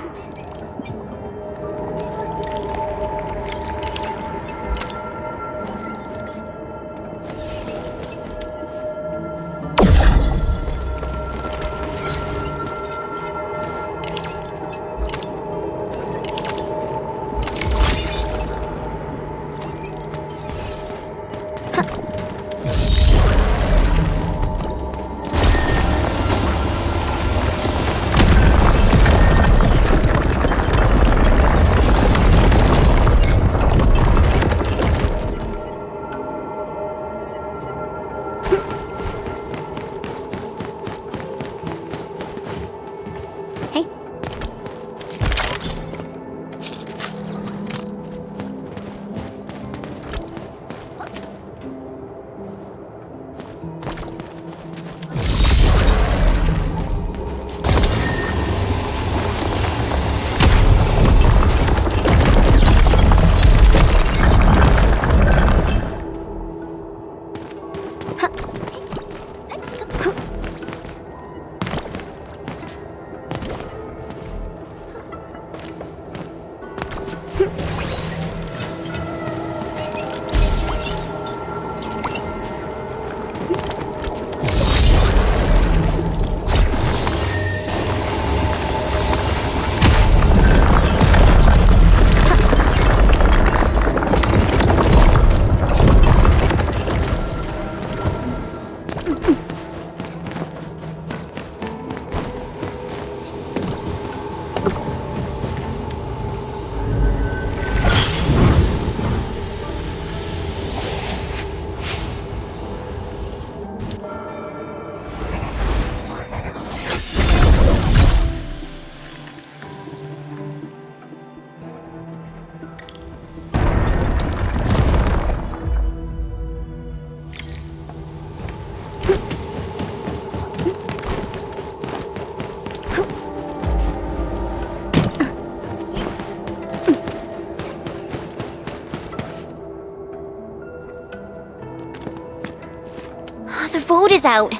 The vote is out.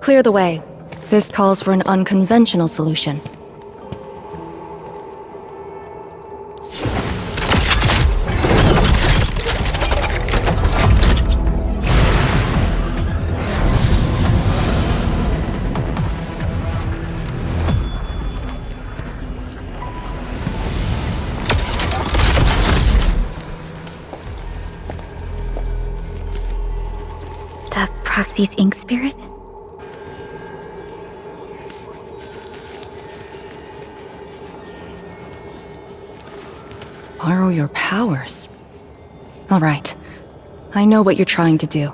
Clear the way. This calls for an unconventional solution. The Proxy's ink spirit? Borrow your powers. All right. I know what you're trying to do.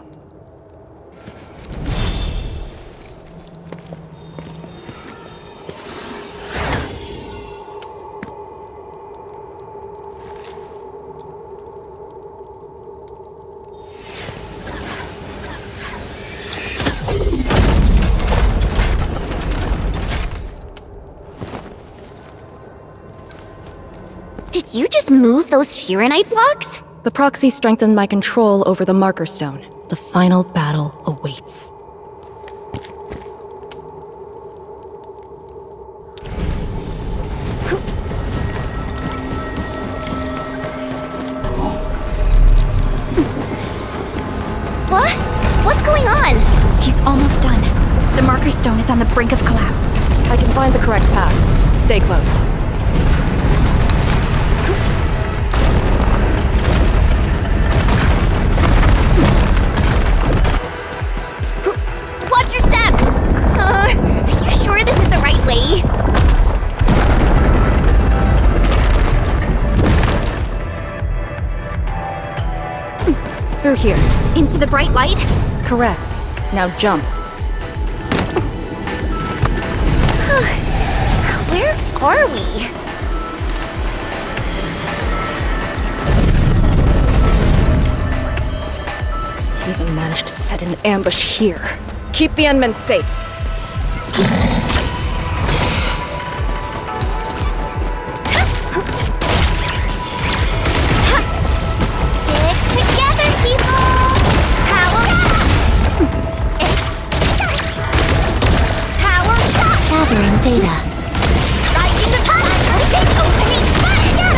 Did you just move those Shiranite blocks? The proxy strengthened my control over the marker stone. The final battle awaits. What? What's going on? He's almost done. The marker stone is on the brink of collapse. I can find the correct path. Stay close. Watch your step! Are you sure this is the right way? Through here. Into the bright light? Correct. Now jump. Where are we? Even managed to set an ambush here. Keep the endmin safe. Stick together, people! Power up! Power shot! Gathering data. Rising the top! Big opening fire!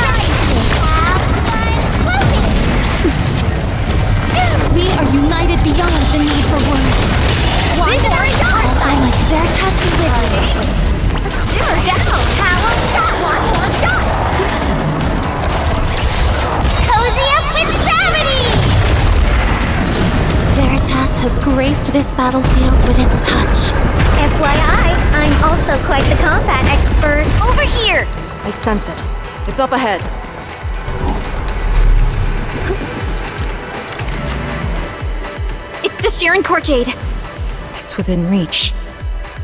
Have fun floating! We are united beyond the need for words. Visionary shot! Silent, Veritas is with you. Simmer down! Power shot! One more shot! Cozy up with gravity! Veritas has graced this battlefield with its touch. FYI, I'm also quite the combat expert. Over here! I sense it. It's up ahead. It's the Sharon Corjade. It's within reach.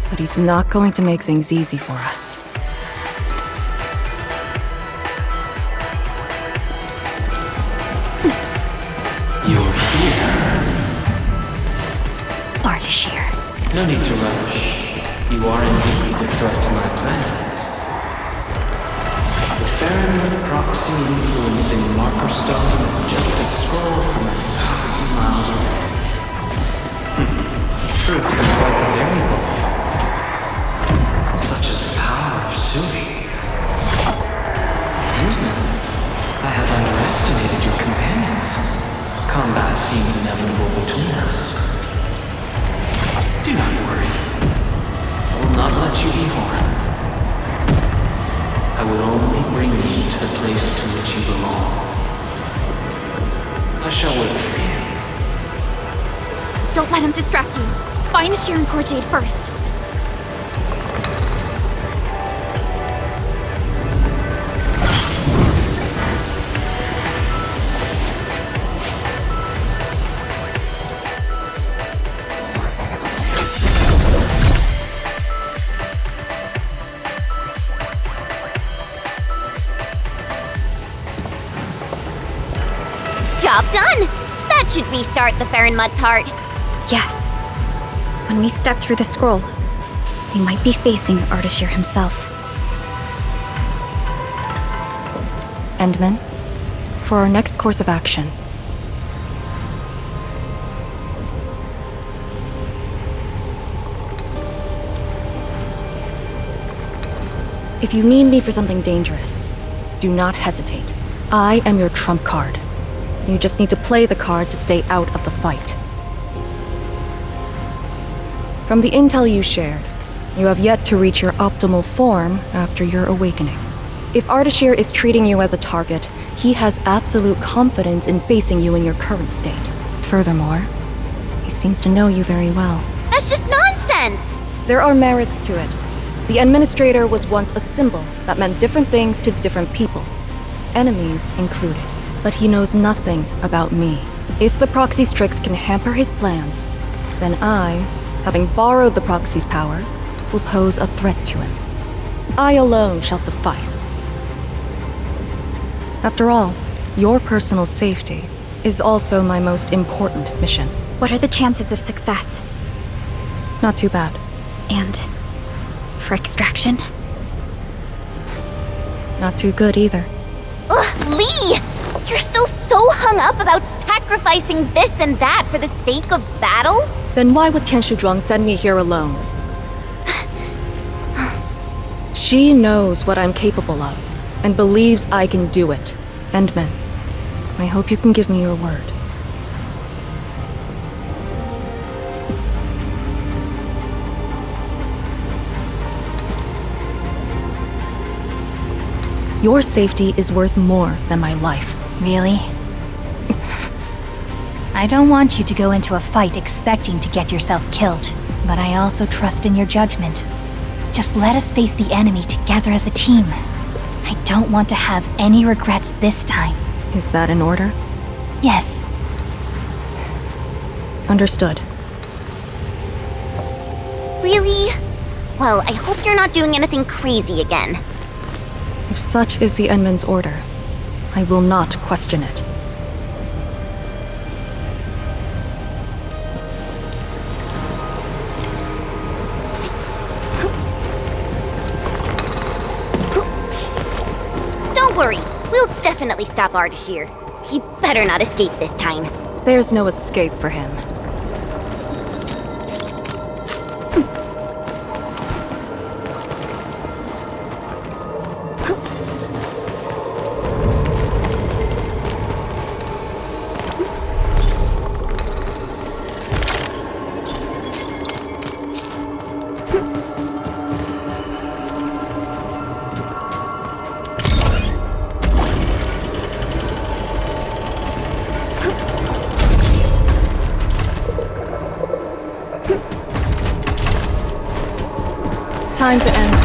But he's not going to make things easy for us. You're here. Ardashir. No need to rush. You are indeed a threat to my plans. The Farron proxy influencing marker stone, just a scroll from 1,000 miles away. Proved to be quite the variable. Such is the power of Sui. Endmin, I have underestimated your companions. Combat seems inevitable between us. Do not worry. I will not let you be harmed. I will only bring you to the place to which you belong. I shall wait for you. Don't let him distract you. Find the Sharon Corjade first. Job done! That should restart the Farron Mud's heart. Yes. When we step through the scroll, we might be facing Ardashir himself. Endmin, for our next course of action, If you need me for something dangerous, do not hesitate. I am your trump card. You just need to play the card to stay out of the fight. From the intel you shared, you have yet to reach your optimal form after your awakening. If Ardashir is treating you as a target, he has absolute confidence in facing you in your current state. Furthermore, he seems to know you very well. That's just nonsense! There are merits to it. The Administrator was once a symbol that meant different things to different people, enemies included. But he knows nothing about me. If the proxy's tricks can hamper his plans, then I, having borrowed the proxy's power, will pose a threat to him. I alone shall suffice. After all, your personal safety is also my most important mission. What are the chances of success? Not too bad. And for extraction? Not too good either. Ugh, Lee! You're still so hung up about sacrificing this and that for the sake of battle? Then why would Tianshu Zhuang send me here alone? She knows what I'm capable of, and believes I can do it. Endmin, I hope you can give me your word. Your safety is worth more than my life. Really? I don't want you to go into a fight expecting to get yourself killed, but I also trust in your judgment. Just let us face the enemy together as a team. I don't want to have any regrets this time. Is that an order? Yes. Understood. Really? Well, I hope you're not doing anything crazy again. If such is the Endmin's order, I will not question it. Don't worry, we'll definitely stop Ardashir. He better not escape this time. There's no escape for him. Time to end.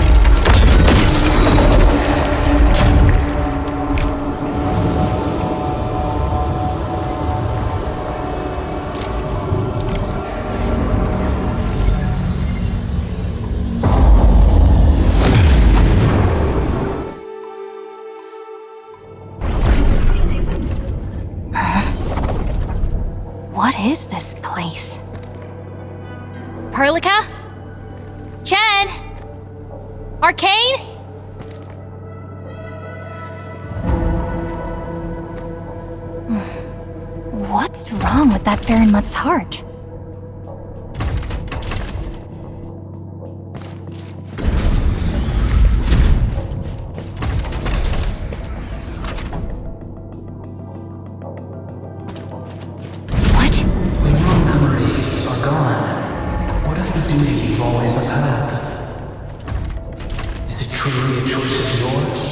What is this place? Perlica? Chen? Arcane? What's wrong with that Farinmut's heart? When your memories are gone, what is the duty you've always upheld? Is it truly a choice of yours,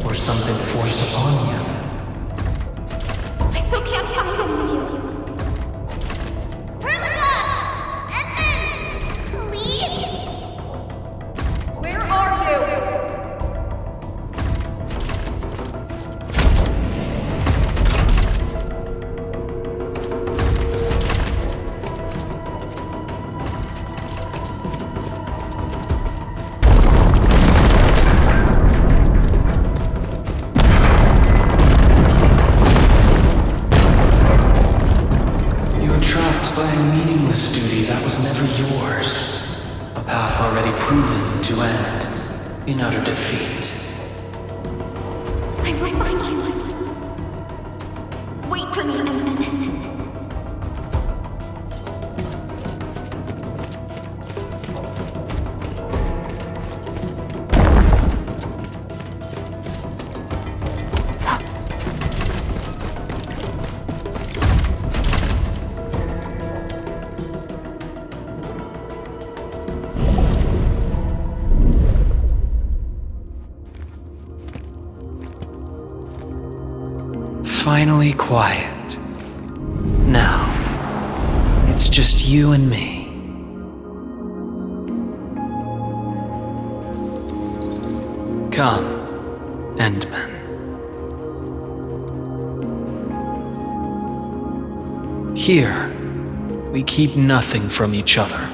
or something forced upon you? I still can't find any of you. Perlica! Endmin! Please? Where are you? By a meaningless duty that was never yours. A path already proven to end in utter defeat. I will find you. Wait for me, Endmin. finally quiet. Now, it's just you and me. Come, endmin. Here, we keep nothing from each other.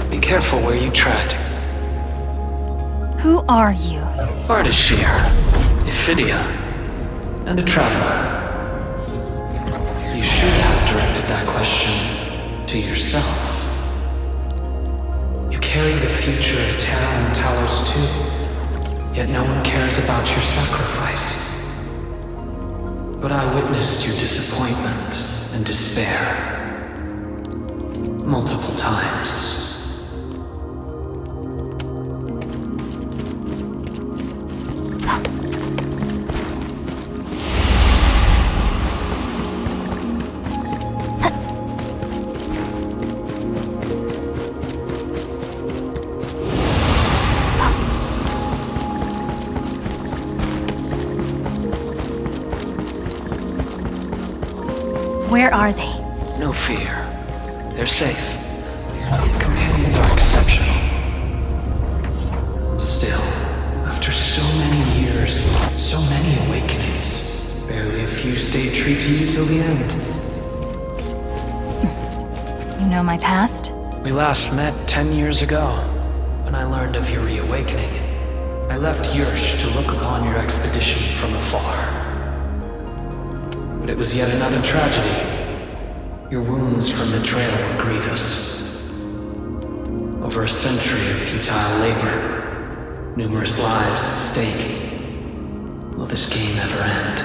Be careful where you tread. Who are you? Ardashir, Ephidia, and a traveler. You should have directed that question to yourself. You carry the future of Terra and Talos too, yet no one cares about your sacrifice. But I witnessed your disappointment and despair multiple times. Where are they? No fear. They're safe. Companions are exceptional. Still, after so many years, so many awakenings, barely a few stayed true to you till the end. You know my past? We last met 10 years ago, when I learned of your reawakening. I left Yursh to look upon your expedition from afar. But it was yet another tragedy. Your wounds from betrayal were grievous. Over a century of futile labor, numerous lives at stake. Will this game ever end?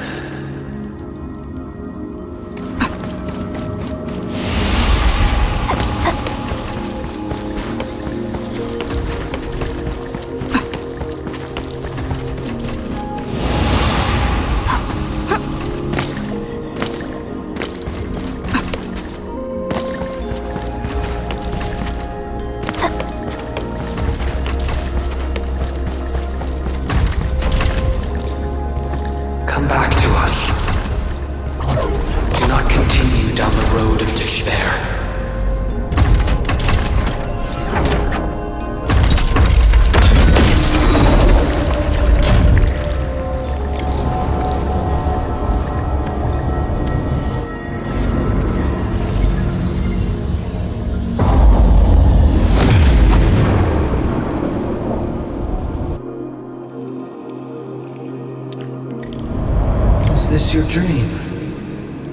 Come back to us. Do not continue down the road of despair. Is this your dream?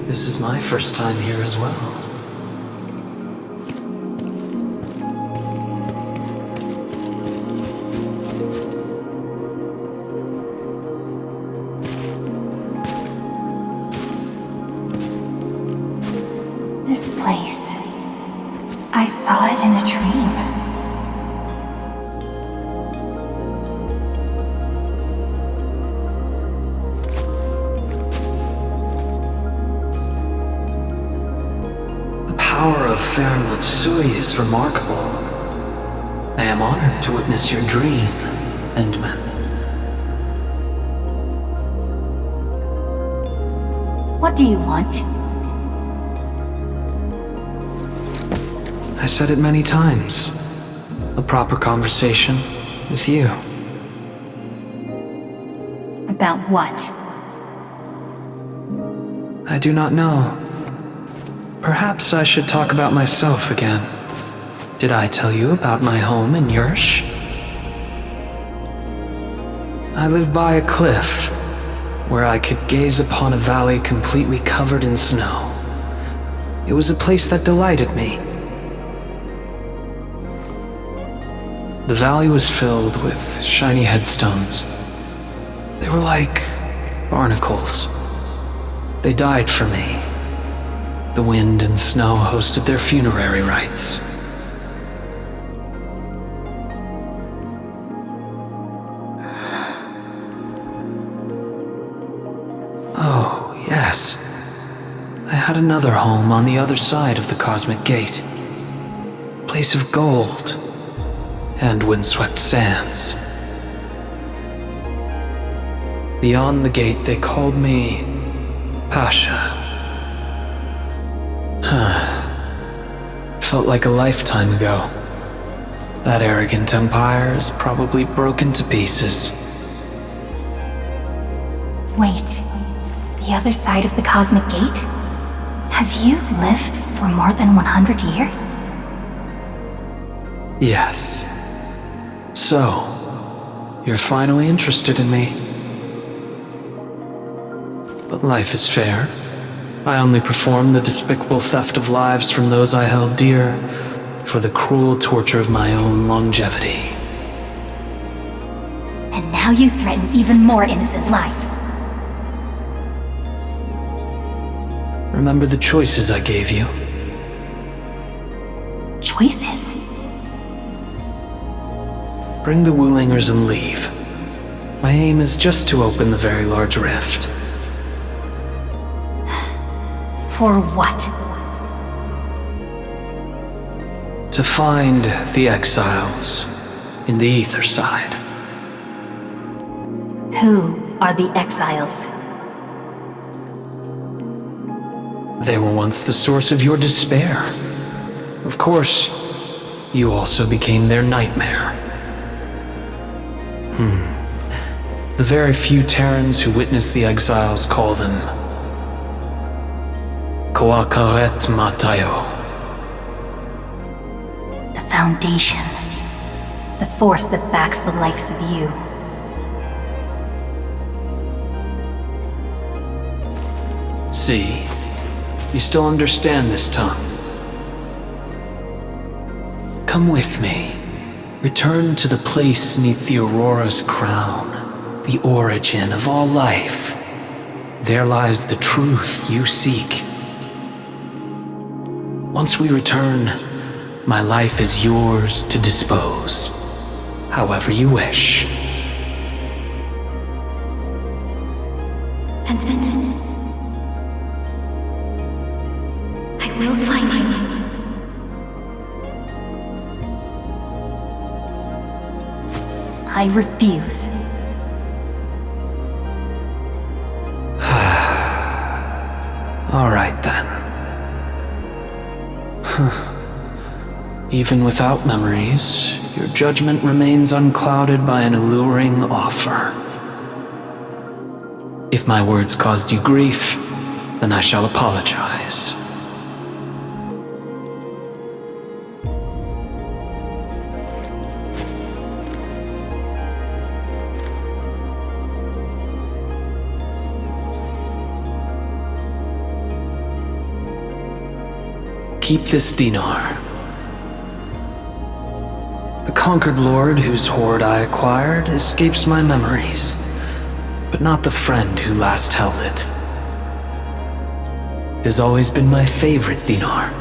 This is my first time here as well. This place. I saw it in a dream. The power of Fairnwood Sui is remarkable. I am honored to witness your dream, endmin. What do you want? I said it many times. A proper conversation with you. About what? I do not know. Perhaps I should talk about myself again. Did I tell you about my home in Yursh? I lived by a cliff, where I could gaze upon a valley completely covered in snow. It was a place that delighted me. The valley was filled with shiny headstones. They were like barnacles. They died for me. The wind and snow hosted their funerary rites. Oh, yes. I had another home on the other side of the Cosmic Gate. Place of gold. and windswept sands. Beyond the gate, they called me Pasha. Felt like a lifetime ago. That arrogant empire is probably broken to pieces. Wait, the other side of the cosmic gate? Have you lived for more than 100 years? Yes. So, you're finally interested in me. But life is fair. I only performed the despicable theft of lives from those I held dear for the cruel torture of my own longevity. And now you threaten even more innocent lives. Remember the choices I gave you? Choices? Bring the wulingers and leave. My aim is just to open the very large rift. For what? To find the exiles in the ether side. Who are the exiles? They were once the source of your despair. Of course, you also became their nightmare. The very few Terrans who witnessed the exiles call them Koakaret Matayo. The Foundation. The force that backs the likes of you. See, you still understand this tongue. Come with me. Return to the place neath the Aurora's crown, the origin of all life. There lies the truth you seek. Once we return, my life is yours to dispose, however you wish. Endmin, I will find you. I refuse. All right then. Even without memories, your judgment remains unclouded by an alluring offer. If my words caused you grief, then I shall apologize. Keep this dinar. The conquered lord whose hoard I acquired escapes my memories, but not the friend who last held it. It has always been my favorite dinar.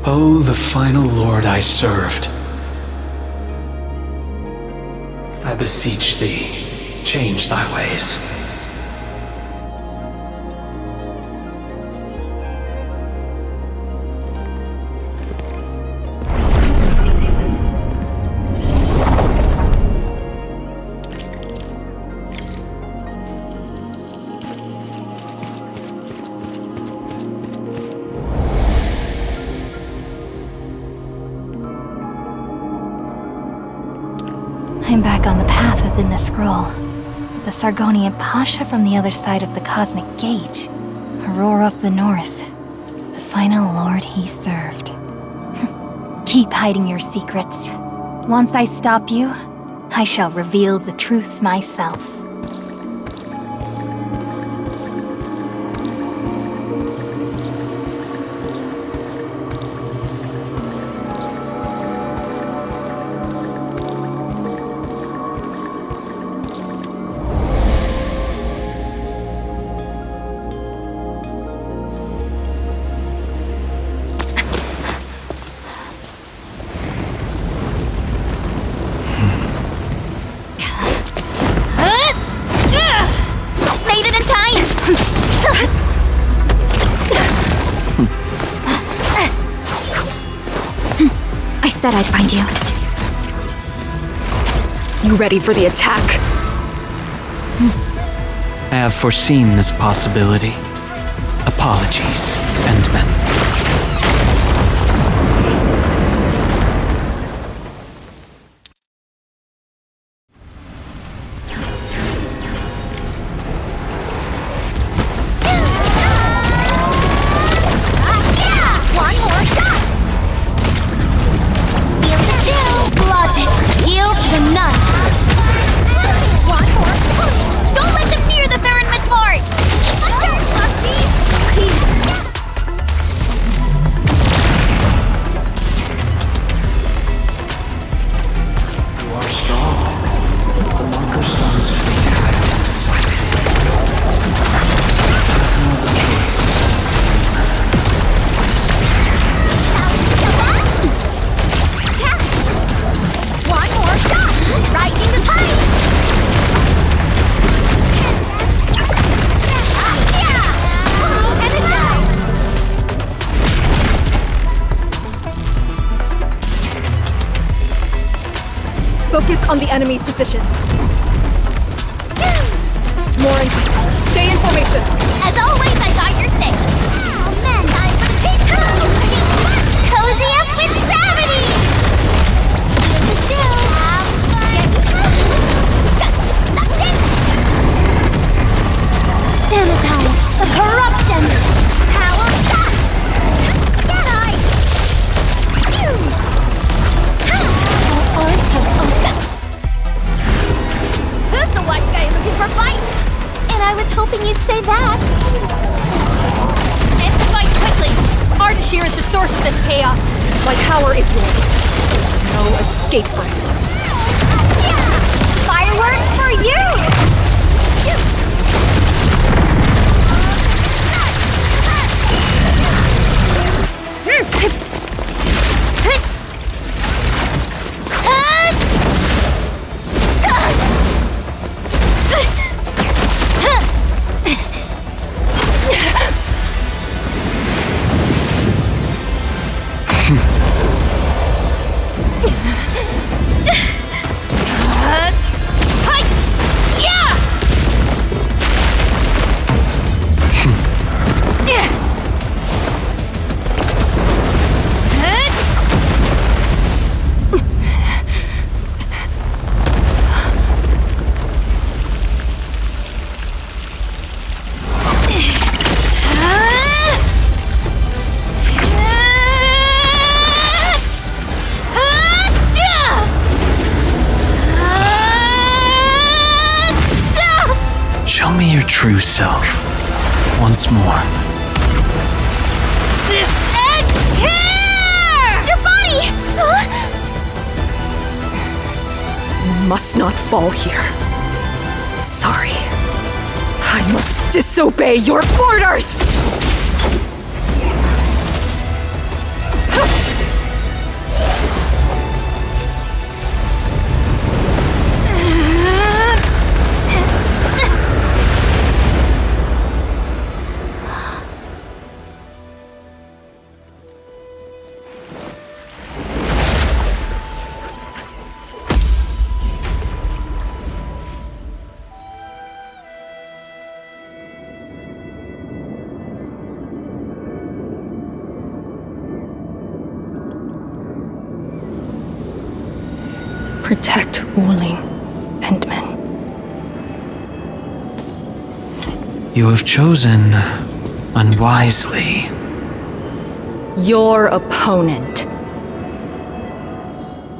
Oh, the final lord I served. I beseech thee, change thy ways. I'm back on the path within the scroll. The Sargonian Pasha from the other side of the cosmic gate. Aurora of the North. The final lord he served. Keep hiding your secrets. Once I stop you, I shall reveal the truths myself. said I'd find you. You ready for the attack? I have foreseen this possibility. Apologies, endmin. Focus on the enemy's positions. Lauren, stay in formation. As always, I got your six. Oh man, I'm cozy up with gravity! Sanitize the corruption! Power shot! Get I! Arms have opened. Who's the wise guy looking for fight? And I was hoping you'd say that. End the fight quickly! Ardashir is the source of this chaos. My power is yours. There's no escape from it. Fireworks for you! Show me your true self. Once more. This egg here! Your body! Huh? You must not fall here. Sorry. I must disobey your orders! Protect wuling, endmin. You have chosen unwisely. Your opponent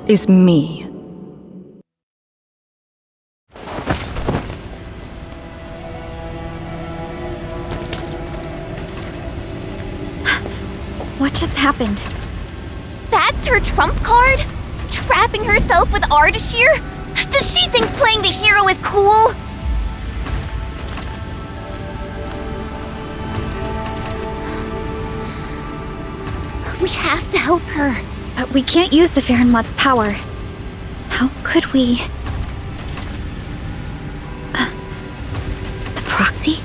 is me. What just happened? That's her trump card? Trapping herself with Ardashir? Does she think playing the hero is cool? We have to help her. But we can't use the Farenmot's power. How could we... the proxy?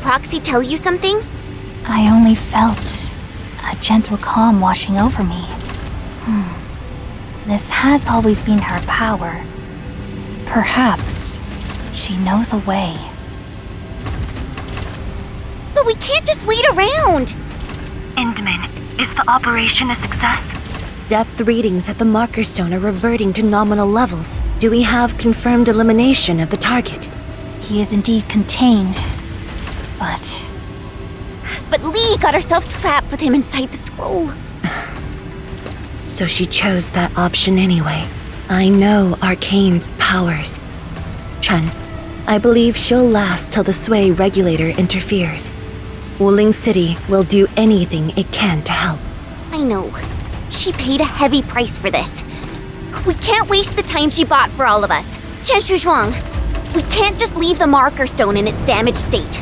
proxy tell you something? I only felt a gentle calm washing over me. This has always been her power. Perhaps she knows a way. But we can't just wait around! Endmin, is the operation a success? Depth readings at the marker stone are reverting to nominal levels. Do we have confirmed elimination of the target? He is indeed contained, but Lee got herself trapped with him inside the scroll. So she chose that option anyway. I know Arcane's powers. Chen, I believe she'll last till the Sway regulator interferes. Wuling City will do anything it can to help. I know. She paid a heavy price for this. We can't waste the time she bought for all of us. Qianshu Zhuang, we can't just leave the marker stone in its damaged state.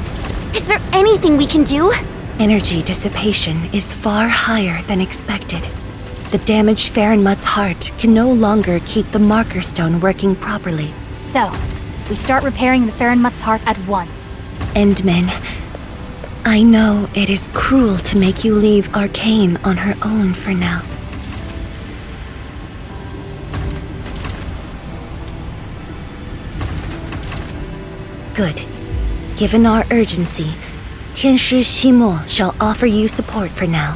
Is there anything we can do? Energy dissipation is far higher than expected. The damaged Farenmut's heart can no longer keep the marker stone working properly. So, we start repairing the Farenmut's heart at once. Endmin, I know it is cruel to make you leave Arcane on her own for now. Good. Given our urgency, Tianshi Ximo shall offer you support for now.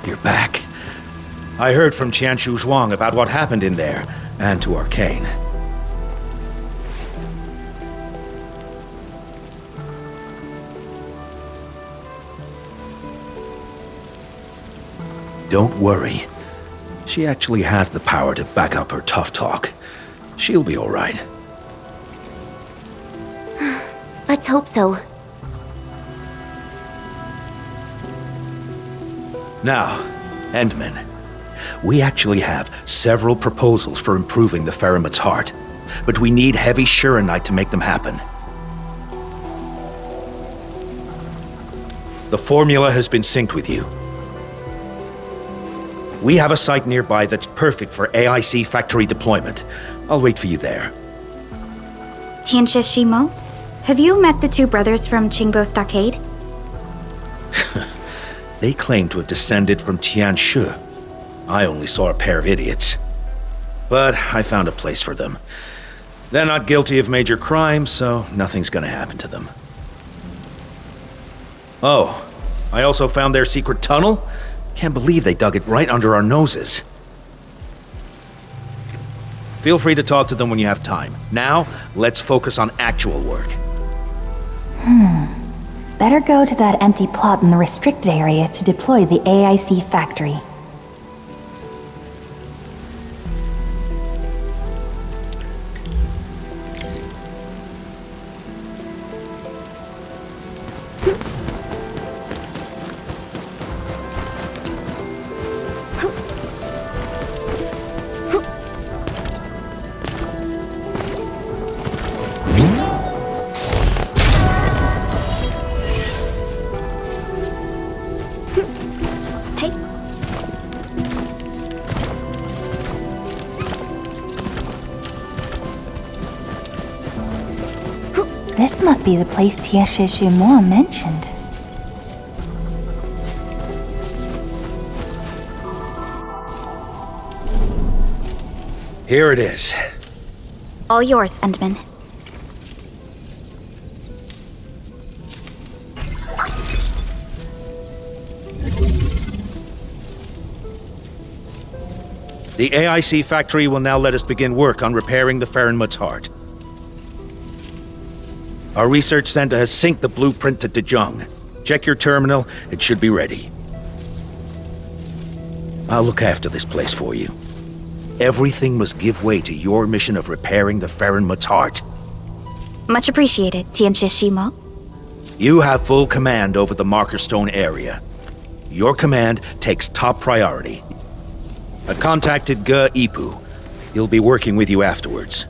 You're back. I heard from Qianshu Zhuang about what happened in there, and to Arcane. Don't worry. She actually has the power to back up her tough talk. She'll be all right. Let's hope so. Now, Endmin, we actually have several proposals for improving the Farenmut's heart, but we need heavy Shuranite to make them happen. The formula has been synced with you. We have a site nearby that's perfect for AIC factory deployment. I'll wait for you there. Tianxia Shimo, have you met the two brothers from Qingbo Stockade? They claim to have descended from Tianshu. I only saw a pair of idiots. But I found a place for them. They're not guilty of major crimes, so nothing's gonna happen to them. Oh, I also found their secret tunnel. Can't believe they dug it right under our noses. Feel free to talk to them when you have time. Now, let's focus on actual work. Better go to that empty plot in the restricted area to deploy the AIC factory. This must be the place Tianxia Ximo mentioned. Here it is. All yours, Endmin. The AIC factory will now let us begin work on repairing the Farenmut's heart. Our research center has synced the blueprint to Zhuang. Check your terminal, it should be ready. I'll look after this place for you. Everything must give way to your mission of repairing the Farenmut's heart. Much appreciated, Tianxia Shimo. You have full command over the Marker Stone area. Your command takes top priority. I've contacted Ge Ipu. He'll be working with you afterwards.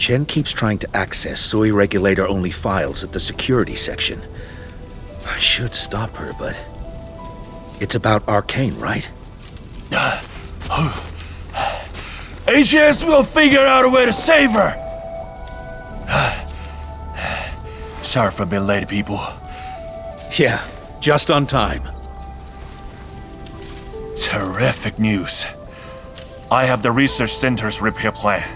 Chen keeps trying to access Sui regulator-only files at the security section. I should stop her, but... It's about Arcane, right? HS will figure out a way to save her! Sorry for being late, people. Yeah, just on time. Terrific news. I have the research center's repair plan,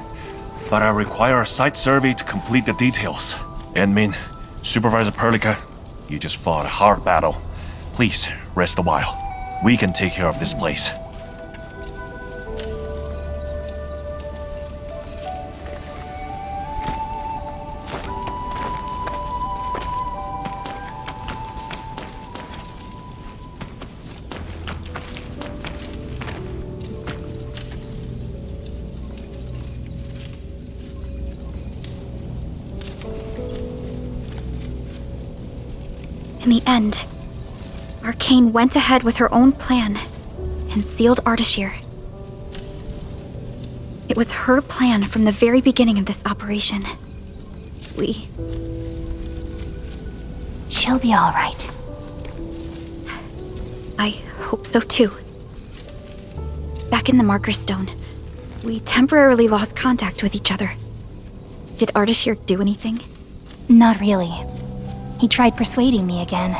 but I require a site survey to complete the details. Endmin, Supervisor Perlica, you just fought a hard battle. Please, rest a while. We can take care of this place. In the end, Arcane went ahead with her own plan and sealed Ardashir. It was her plan from the very beginning of this operation. She'll be all right. I hope so too. Back in the Marker Stone, we temporarily lost contact with each other. Did Ardashir do anything? Not really. He tried persuading me again,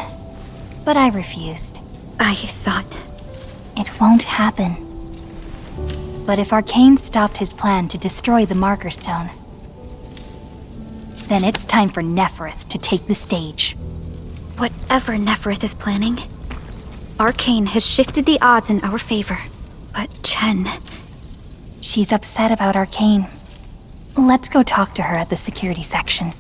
but I refused. I thought... It won't happen. But if Arcane stopped his plan to destroy the Marker Stone, then it's time for Nefarith to take the stage. Whatever Nefarith is planning, Arcane has shifted the odds in our favor. But Chen... She's upset about Arcane. Let's go talk to her at the security section.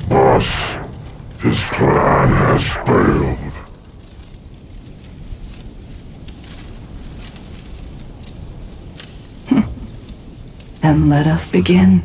Boss, his plan has failed. Then let us begin.